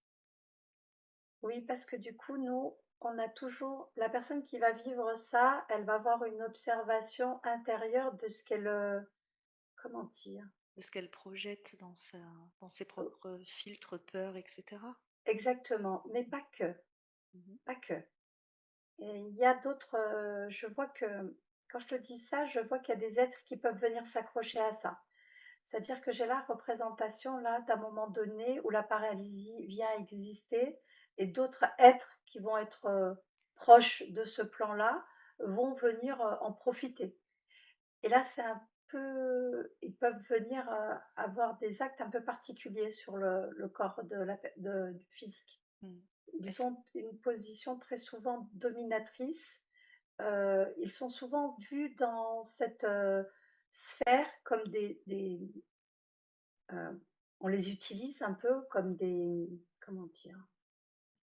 Oui, parce que du coup, nous, on a toujours la personne qui va vivre ça, elle va avoir une observation intérieure de ce qu'elle, comment dire? De ce qu'elle projette dans ses propres filtres, peurs, etc. Exactement, mais pas que, Mhm. pas que. Et il y a d'autres, je vois que quand je te dis ça, je vois qu'il y a des êtres qui peuvent venir s'accrocher à ça. C'est-à-dire que j'ai la représentation là d'un moment donné où la paralysie vient exister et d'autres êtres qui vont être proches de ce plan-là vont venir en profiter. Et là, c'est un peu, ils peuvent venir avoir des actes un peu particuliers sur le corps du physique. Mm. Ils Est-ce ont une position très souvent dominatrice. Ils sont souvent vus dans cette sphère comme on les utilise un peu comme des, comment dire?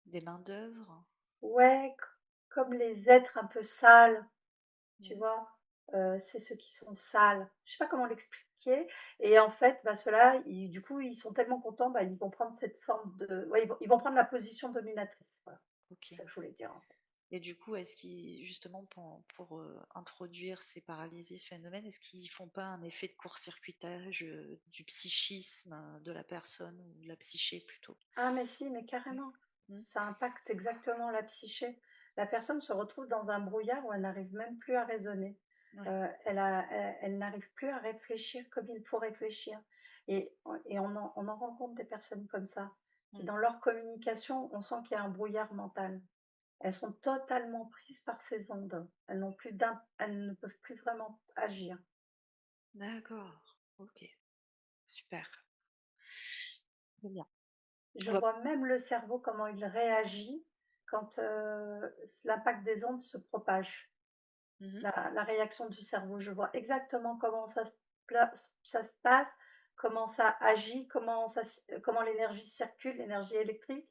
des mains-d'œuvre? Ouais, comme les êtres un peu sales, tu Mm. vois? C'est ceux qui sont sales. Je sais pas comment l'expliquer et en fait, bah, ceux-là, ils du coup, ils sont tellement contents, bah, ils vont prendre cette forme de ouais, ils vont prendre la position dominatrice, voilà. C'est Ok. ça que je voulais dire, en fait. Et du coup, est-ce qu'ils, justement, pour, introduire ces paralysies, ce phénomène, est-ce qu'ils font pas un effet de court-circuitage du psychisme de la personne, ou de la psyché plutôt? Ah mais si, mais Ouais. carrément. Mm. Ça impacte exactement la psyché. La personne se retrouve dans un brouillard où elle n'arrive même plus à raisonner. Ouais. Elle n'arrive plus à réfléchir comme il faut réfléchir. Et on en rencontre des personnes comme ça, qui Mm. dans leur communication, on sent qu'il y a un brouillard mental. Elles sont totalement prises par ces ondes. Elles ne peuvent plus vraiment agir. D'accord. Ok. Super. Très bien. Je On va. vois même le cerveau, comment il réagit quand l'impact des ondes se propage. Mhm. La réaction du cerveau. Je vois exactement comment ça se passe, comment ça agit, comment l'énergie circule, l'énergie électrique.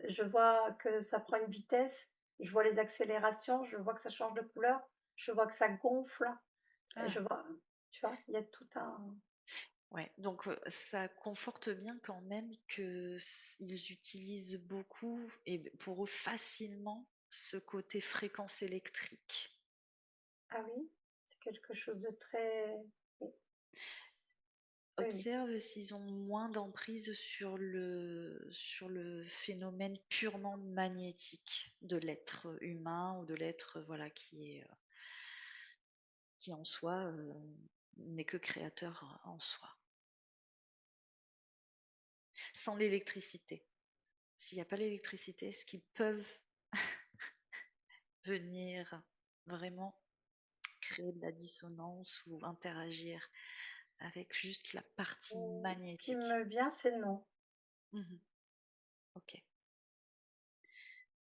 Je vois que ça prend une vitesse, je vois les accélérations, je vois que ça change de couleur, je vois que ça gonfle, Ah, je vois, tu vois, il y a tout un. ouais. Donc, ça conforte bien quand même que ils utilisent beaucoup et pour eux facilement ce côté fréquence électrique. Ah oui, c'est quelque chose de très. Oui, oui. observe s'ils ont moins d'emprise sur le phénomène purement magnétique de l'être humain ou de l'être voilà, qui en soi n'est que créateur en soi. Sans l'électricité. S'il n'y a pas l'électricité, est-ce qu'ils peuvent venir vraiment créer de la dissonance ou interagir avec juste la partie Ce qui magnétique? me vient, c'est non. Mhm. Ok.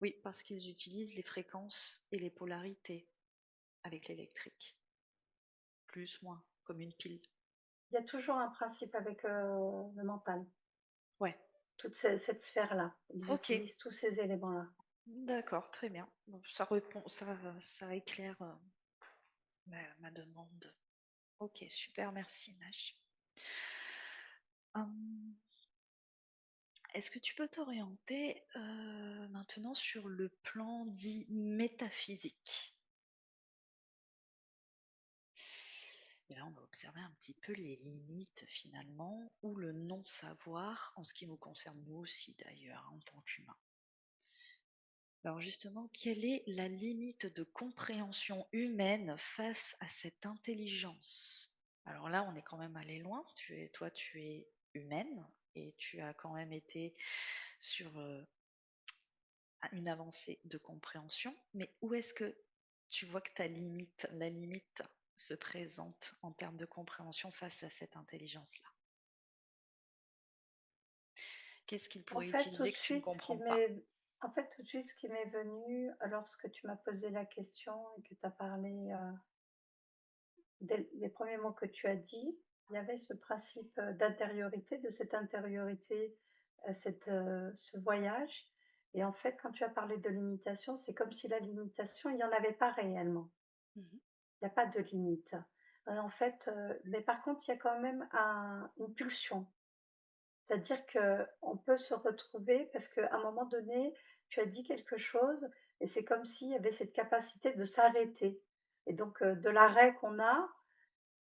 Oui, parce qu'ils utilisent les fréquences et les polarités avec l'électrique. Plus, moins, comme une pile. Il y a toujours un principe avec le mental, Ouais. toute cette sphère-là. Ils Ok. utilisent tous ces éléments-là. D'accord, très bien. Bon, ça éclaire ma demande. Ok, super, merci Nash. Hum, Est-ce que tu peux t'orienter maintenant sur le plan dit métaphysique? Et là, on va observer un petit peu les limites finalement, ou le non-savoir, en ce qui nous concerne nous aussi d'ailleurs, en tant qu'humains. Alors justement, quelle est la limite de compréhension humaine face à cette intelligence? Alors là, on est quand même allé loin. Toi, tu es humaine et tu as quand même été sur une avancée de compréhension. Mais où est-ce que tu vois que la limite se présente en termes de compréhension face à cette intelligence-là? Qu'est-ce qu'il En pourrait fait, tout de utiliser que tu ne suite, comprends pas? tout de suite, ce qui m'est venu lorsque tu m'as posé la question et que tu as parlé, dès les premiers mots que tu as dit, il y avait ce principe d'intériorité, de cette intériorité, ce voyage. Et en fait, quand tu as parlé de limitation, c'est comme si la limitation, il n'y en avait pas réellement. Mhm. Il n'y a pas de limite. En fait, mais par contre, il y a quand même une pulsion. C'est-à-dire qu'on peut se retrouver parce qu'à un moment donné, tu as dit quelque chose et c'est comme s'il y avait cette capacité de s'arrêter. Et donc, de l'arrêt qu'on a,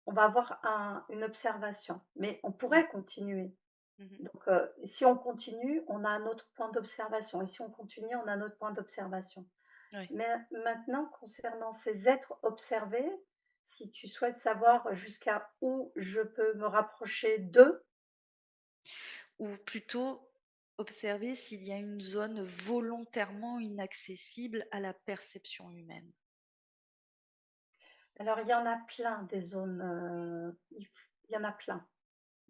on va avoir une observation, mais on Ouais. pourrait continuer. Mhm. Donc, si on continue, on a un autre point d'observation. Et si on continue, on a un autre point d'observation. Ouais. Mais maintenant, concernant ces êtres observés, si tu souhaites savoir jusqu'à où je peux me rapprocher d'eux, Ou plutôt observer s'il y a une zone volontairement inaccessible à la perception humaine. alors il y en a plein des zones, il y en a plein.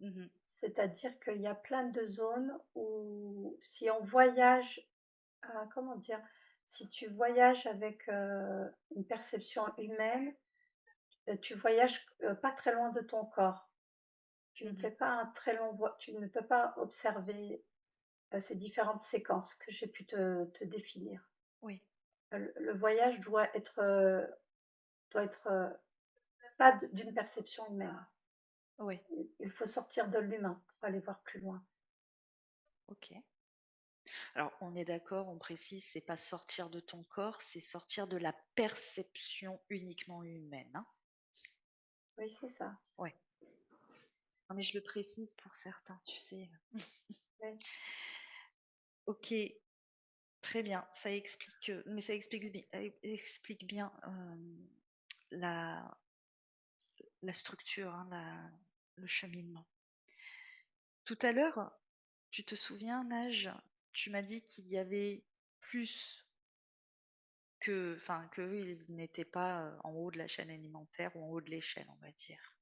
Mhm. C'est-à-dire qu'il y a plein de zones où si on voyage, comment dire? Si tu voyages avec, une perception humaine, tu voyages, pas très loin de ton corps. Tu ne Mhm. fais pas un très long voi tu ne peux pas observer, ces différentes séquences que j'ai pu te définir. Oui, Le voyage doit être, pas d'une perception humaine. oui, Il faut sortir de l'humain pour aller voir plus loin. ok. Alors on est d'accord, on précise, c'est pas sortir de ton corps, c'est sortir de la perception uniquement humaine, hein. Oui, c'est ça. Ouais. Non, mais je le précise pour certains, tu sais. Oui. Ok, très bien, mais ça explique bien la, la structure, hein, le cheminement. Tout à l'heure, tu te souviens, Nage, tu m'as dit qu'il y avait plus que eux, ils n'étaient pas en haut de la chaîne alimentaire ou en haut de l'échelle, on va dire.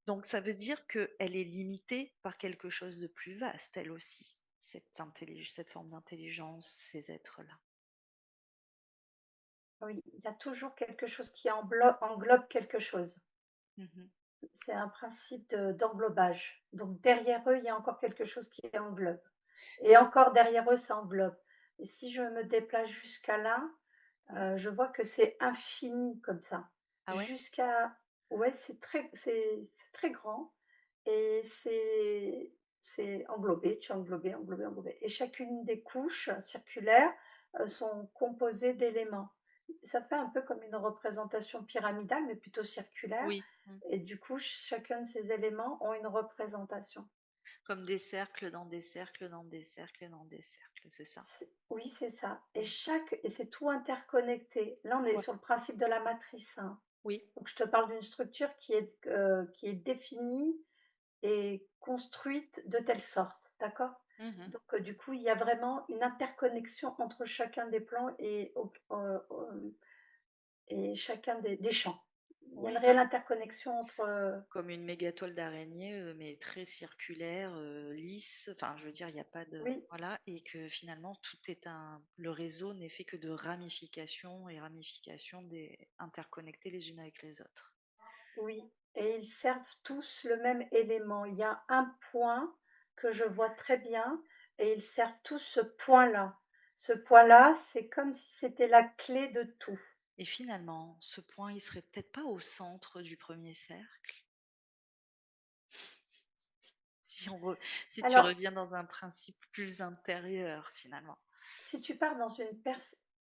Donc ça veut dire qu'elle est limitée par quelque chose de plus vaste, elle aussi, cette forme d'intelligence, ces êtres-là. Oui, il y a toujours quelque chose qui englobe quelque chose. Mhm. C'est un principe d'englobage. Donc derrière eux, il y a encore quelque chose qui englobe. Et encore derrière eux, ça englobe. Et si je me déplace jusqu'à là, Ouais. je vois que c'est infini comme ça. Ah ouais. Jusqu'à... Ouais, c'est très grand et c'est englobé, englobé, englobé, englobé. Et chacune des couches circulaires sont composées d'éléments. ça fait un peu comme une représentation pyramidale, mais plutôt circulaire Oui, et du coup, chacun de ces éléments ont une représentation. comme des cercles dans des cercles dans des cercles dans des cercles, c'est ça? Oui, c'est ça et Mmh. chaque et c'est tout interconnecté. Là, on est Ouais. sur le principe de la matrice, hein. Oui. Donc je te parle d'une structure qui est définie et construite de telle sorte, d'accord? Mmh. Donc du coup, il y a vraiment une interconnexion entre chacun des plans et chacun des champs. Il y a une Oui. réelle interconnexion entre, Comme une méga toile d'araignée, mais très circulaire, lisse, enfin, je veux dire, il y a pas de oui, voilà et que finalement tout est un le réseau n'est fait que de ramifications et ramifications des interconnectés les unes avec les autres. oui et ils servent tous le même élément. Il y a un point que je vois très bien et ils servent tous ce point-là. Ce point-là, c'est comme si c'était la clé de tout. Et finalement, ce point, il serait peut-être pas au centre du premier cercle? Si on re si tu Alors, reviens dans un principe plus intérieur, finalement. si tu pars dans une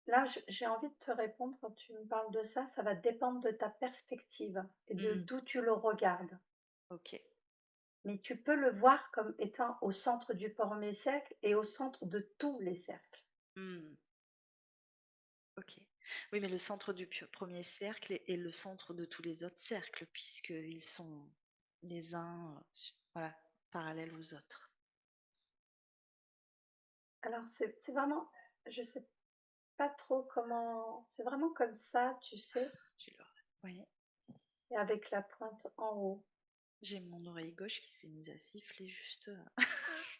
là, j'ai envie de te répondre quand tu me parles de ça va dépendre de ta perspective et de Mmh. d'où tu le regardes. OK. Mais tu peux le voir comme étant au centre du premier cercle et au centre de tous les cercles. Mmh. OK. Oui, mais le centre du premier cercle est le centre de tous les autres cercles, puisqu'ils sont les uns voilà, parallèles aux autres. Alors c'est vraiment, je sais pas trop comment, c'est vraiment comme ça, tu sais, J'ai le- Oui, et avec la pointe en haut. j'ai mon oreille gauche qui s'est mise à siffler juste au moment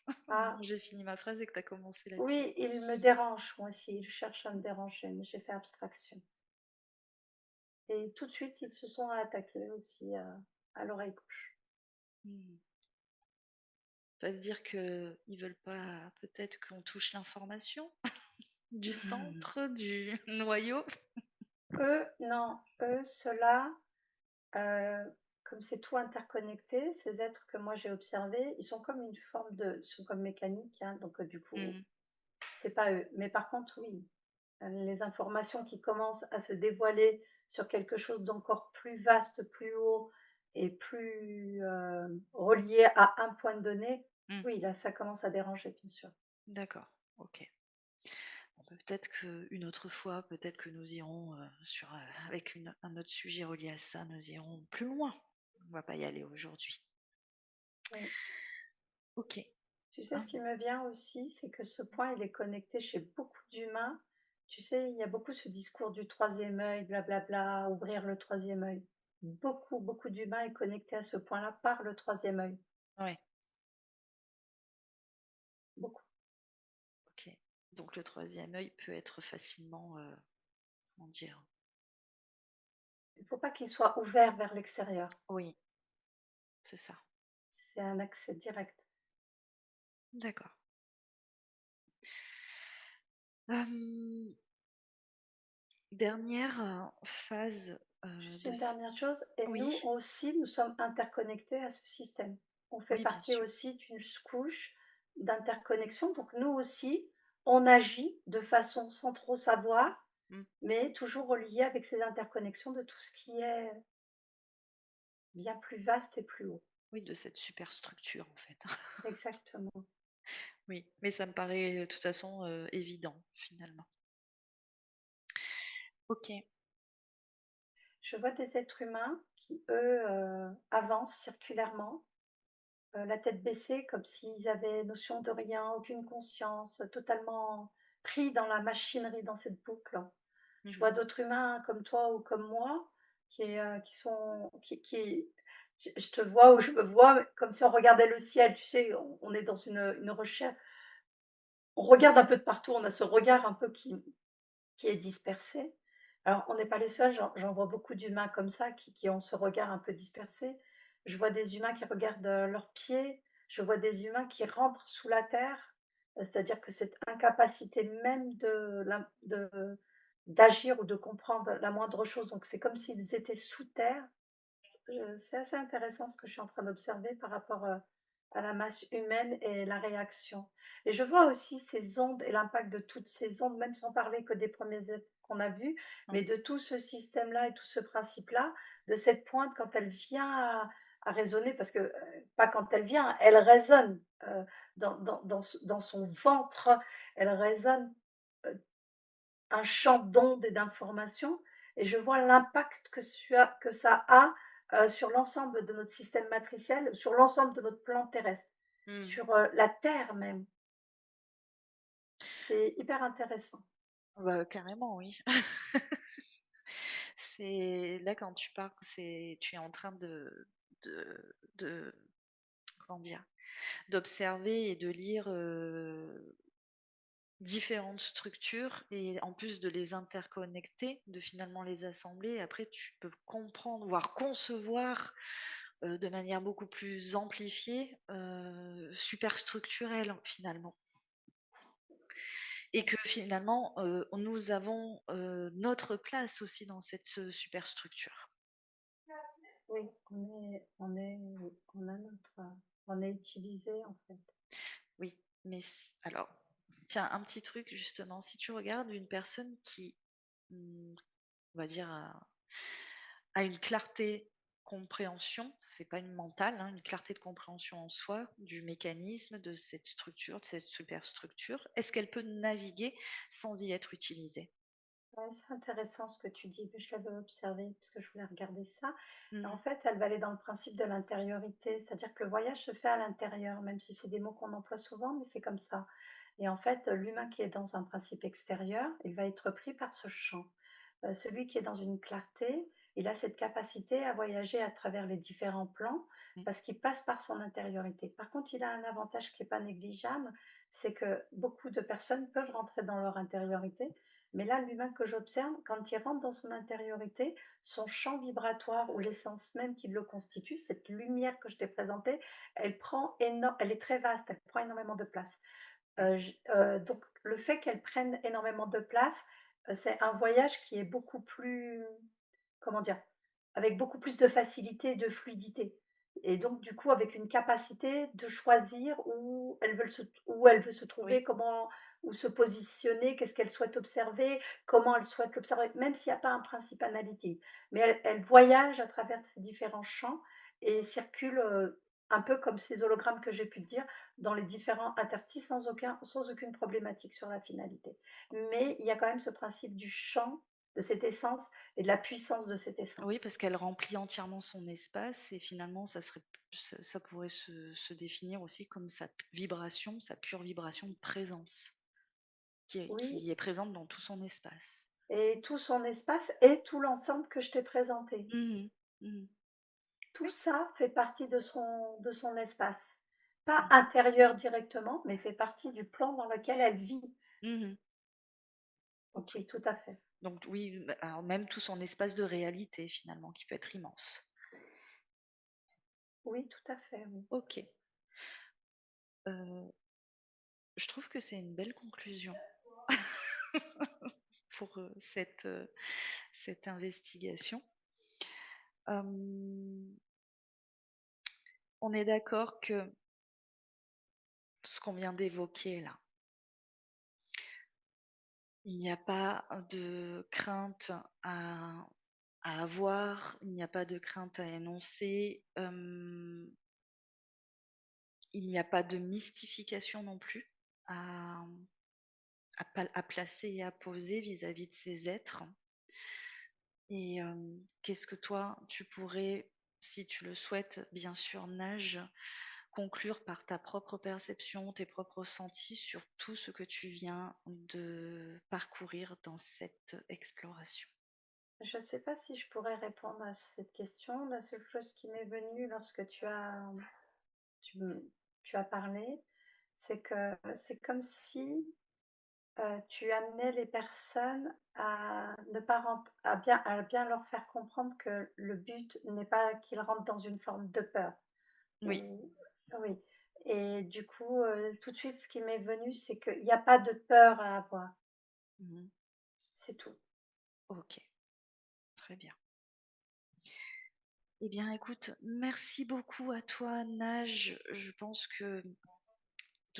où Ah, j'ai fini ma phrase et que tu as commencé la tienne. oui, il me dérange, moi aussi, il cherche à me déranger, mais j'ai fait abstraction. Et tout de suite, ils se sont attaqués aussi à l'oreille gauche. Hmm. Ça veut dire que ils veulent pas peut-être qu'on touche l'information du centre, du noyau. Eux, non, eux, ceux-là, comme c'est tout interconnecté, ces êtres que moi j'ai observés, ils sont comme une forme de, ils sont comme mécaniques, hein, donc du coup, Hmm. c'est pas eux. Mais par contre, oui, les informations qui commencent à se dévoiler sur quelque chose d'encore plus vaste, plus haut et plus relié à un point donné, Hmm. oui, là, ça commence à déranger, bien sûr. D'accord, ok. Bon, bah, peut-être qu'une autre fois, peut-être que nous irons avec un autre sujet relié à ça, nous irons plus loin. On va pas y aller aujourd'hui. Oui. Ok. Tu sais, Hein. ce qui me vient aussi, c'est que ce point, il est connecté chez beaucoup d'humains. Tu sais, il y a beaucoup ce discours du troisième œil, blablabla, ouvrir le troisième œil. Beaucoup, beaucoup d'humains est connecté à ce point-là par le troisième œil. Ouais, Beaucoup. ok. Donc le troisième œil peut être facilement, comment dire? Il ne faut pas qu'il soit ouvert vers l'extérieur. Oui, c'est ça. C'est un accès direct. D'accord. Euh, dernière phase Juste de... une dernière chose, et Oui, nous aussi, nous sommes interconnectés à ce système. On fait oui, bien partie sûr. aussi d'une couche d'interconnexion. Donc nous aussi, on agit de façon sans trop savoir, Mm. mais toujours relié avec ces interconnexions de tout ce qui est bien plus vaste et plus haut. Oui, de cette superstructure en fait. Exactement. Oui, mais ça me paraît de toute façon évident finalement. Ok. Je vois des êtres humains qui, eux, avancent circulairement, la tête baissée, comme s'ils avaient notion de rien, aucune conscience, totalement pris dans la machinerie, dans cette boucle. Je Mhm. vois d'autres humains comme toi ou comme moi qui sont, je te vois ou je me vois comme si on regardait le ciel, tu sais, on est dans une recherche, on regarde un peu de partout, on a ce regard un peu qui est dispersé. Alors, on n'est pas les seuls, j'en vois beaucoup d'humains comme ça qui ont ce regard un peu dispersé. Je vois des humains qui regardent leurs pieds, je vois des humains qui rentrent sous la terre, c'est-à-dire que cette incapacité même d'agir ou de comprendre la moindre chose, donc c'est comme s'ils étaient sous terre. C'est assez intéressant ce que je suis en train d'observer par rapport à la masse humaine et la réaction. Et je vois aussi ces ondes et l'impact de toutes ces ondes, même sans parler que des premiers êtres qu'on a vu, mais Mmh. de tout ce système-là et tout ce principe-là, de cette pointe quand elle vient à résonner, parce que, pas quand elle vient, elle résonne, dans son ventre, elle résonne, heu, un champ d'ondes et d'informations, et je vois l'impact que ça a, sur l'ensemble de notre système matriciel, sur l'ensemble de notre plan terrestre, Mmh. sur, la Terre même. C'est hyper intéressant. Bah, carrément, oui. C'est là quand tu parles, tu es en train de comment dire? D'observer et de lire, différentes structures et en plus de les interconnecter, de finalement les assembler. Après, tu peux comprendre, voire concevoir, de manière beaucoup plus amplifiée, super structurelle, finalement. Et que finalement, nous avons, notre place aussi dans cette, superstructure. Oui, on est utilisé, en fait. Oui, mais alors, tiens, un petit truc justement, si tu regardes une personne qui, mmh, on va dire, a une clarté compréhension, c'est pas une mentale, hein, une clarté de compréhension en soi, du mécanisme, de cette structure, de cette superstructure, est-ce qu'elle peut naviguer sans y être utilisée? Ouais, c'est intéressant ce que tu dis, je l'avais observé parce que je voulais regarder ça. Et en Mmh. fait, elle va aller dans le principe de l'intériorité, c'est-à-dire que le voyage se fait à l'intérieur, même si c'est des mots qu'on emploie souvent, mais c'est comme ça. Et en fait, l'humain qui est dans un principe extérieur, il va être pris par ce champ. Celui qui est dans une clarté, il a cette capacité à voyager à travers les différents plans Mmh. parce qu'il passe par son intériorité. Par contre, il a un avantage qui n'est pas négligeable, c'est que beaucoup de personnes peuvent rentrer dans leur intériorité, mais là, l'humain que j'observe, quand il rentre dans son intériorité, son champ vibratoire ou l'essence même qui le constitue, cette lumière que je t'ai présentée, elle est très vaste, elle prend énormément de place. Donc le fait qu'elle prenne énormément de place, c'est un voyage qui est beaucoup plus, comment dire? Avec beaucoup plus de facilité et de fluidité, et donc du coup avec une capacité de choisir où elle veut se Oui, trouver, comment, où se positionner, qu'est-ce qu'elle souhaite observer, comment elle souhaite l'observer, même s'il y a pas un principe analytique. Mais elle voyage à travers ces différents champs et circule, un peu comme ces hologrammes que j'ai pu te dire, dans les différents interstices sans aucune problématique sur la finalité. Mais il y a quand même ce principe du champ, de cette essence et de la puissance de cette oui, essence. parce qu'elle remplit entièrement son espace et finalement ça pourrait se définir aussi comme sa vibration, sa pure vibration de présence Oui, qui est présente dans tout son espace. et tout son espace et tout l'ensemble que je t'ai présenté. Mmh. Mmh. Tout Oui. ça fait partie de son espace. Pas Mmh. intérieur directement, mais fait partie du plan dans lequel elle vit. Mmh. Donc OK. oui, tout à fait. Donc oui, bah, alors même tout son espace de réalité finalement qui peut être immense. Oui, tout à fait, oui. OK. Heu, je trouve que c'est une belle conclusion pour, cette investigation. Hem, on est d'accord que ce qu'on vient d'évoquer là, il n'y a pas de crainte à avoir, il n'y a pas de crainte à énoncer, il n'y a pas de mystification non plus à à placer et à poser vis-à-vis de ces êtres. Et qu'est-ce que toi, tu pourrais, si tu le souhaites, bien sûr, nage, conclure par ta propre perception, tes propres ressentis sur tout ce que tu viens de parcourir dans cette exploration? Je ne sais pas si je pourrais répondre à cette question. La seule chose qui m'est venue lorsque tu, me- tu as parlé, c'est que c'est comme si tu amenais les personnes à ne pas à bien leur faire comprendre que le but n'est pas qu'ils rentrent dans une forme de peur. Oui. Ou oui, et du coup, tout de suite, ce qui m'est venu, c'est qu'il y a pas de peur à avoir, Mhm. c'est tout. Ok, très bien. Eh bien, écoute, merci beaucoup à toi, Nage. Je pense que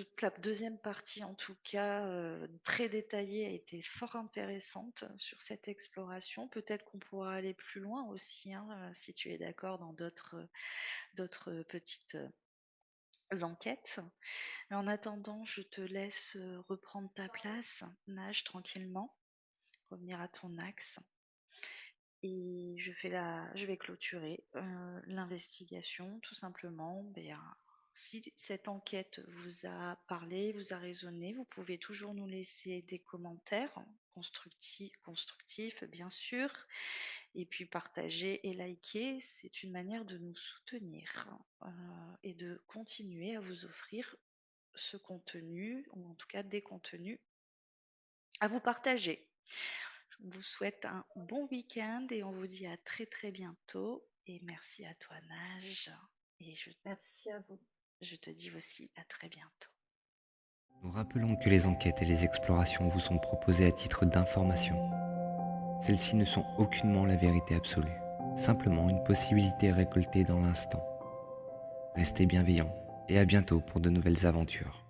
toute la deuxième partie, en tout cas, très détaillée, a été fort intéressante sur cette exploration. Peut-être qu'on pourra aller plus loin aussi, hein, si tu es d'accord, dans d'autres petites enquêtes. Mais en attendant, je te laisse reprendre ta place, nage tranquillement, revenir à ton axe. Et je vais clôturer l'investigation, tout simplement. Si cette enquête vous a parlé, vous a résonné, vous pouvez toujours nous laisser des commentaires constructifs, bien sûr. Et puis partager et liker, c'est une manière de nous soutenir et de continuer à vous offrir ce contenu, ou en tout cas des contenus à vous partager. Je vous souhaite un bon week-end et on vous dit à très très bientôt. Et merci à toi, Nage. Et Merci à vous. je te dis aussi à très bientôt. Nous rappelons que les enquêtes et les explorations vous sont proposées à titre d'information. Celles-ci ne sont aucunement la vérité absolue, simplement une possibilité récoltée dans l'instant. Restez bienveillants et à bientôt pour de nouvelles aventures.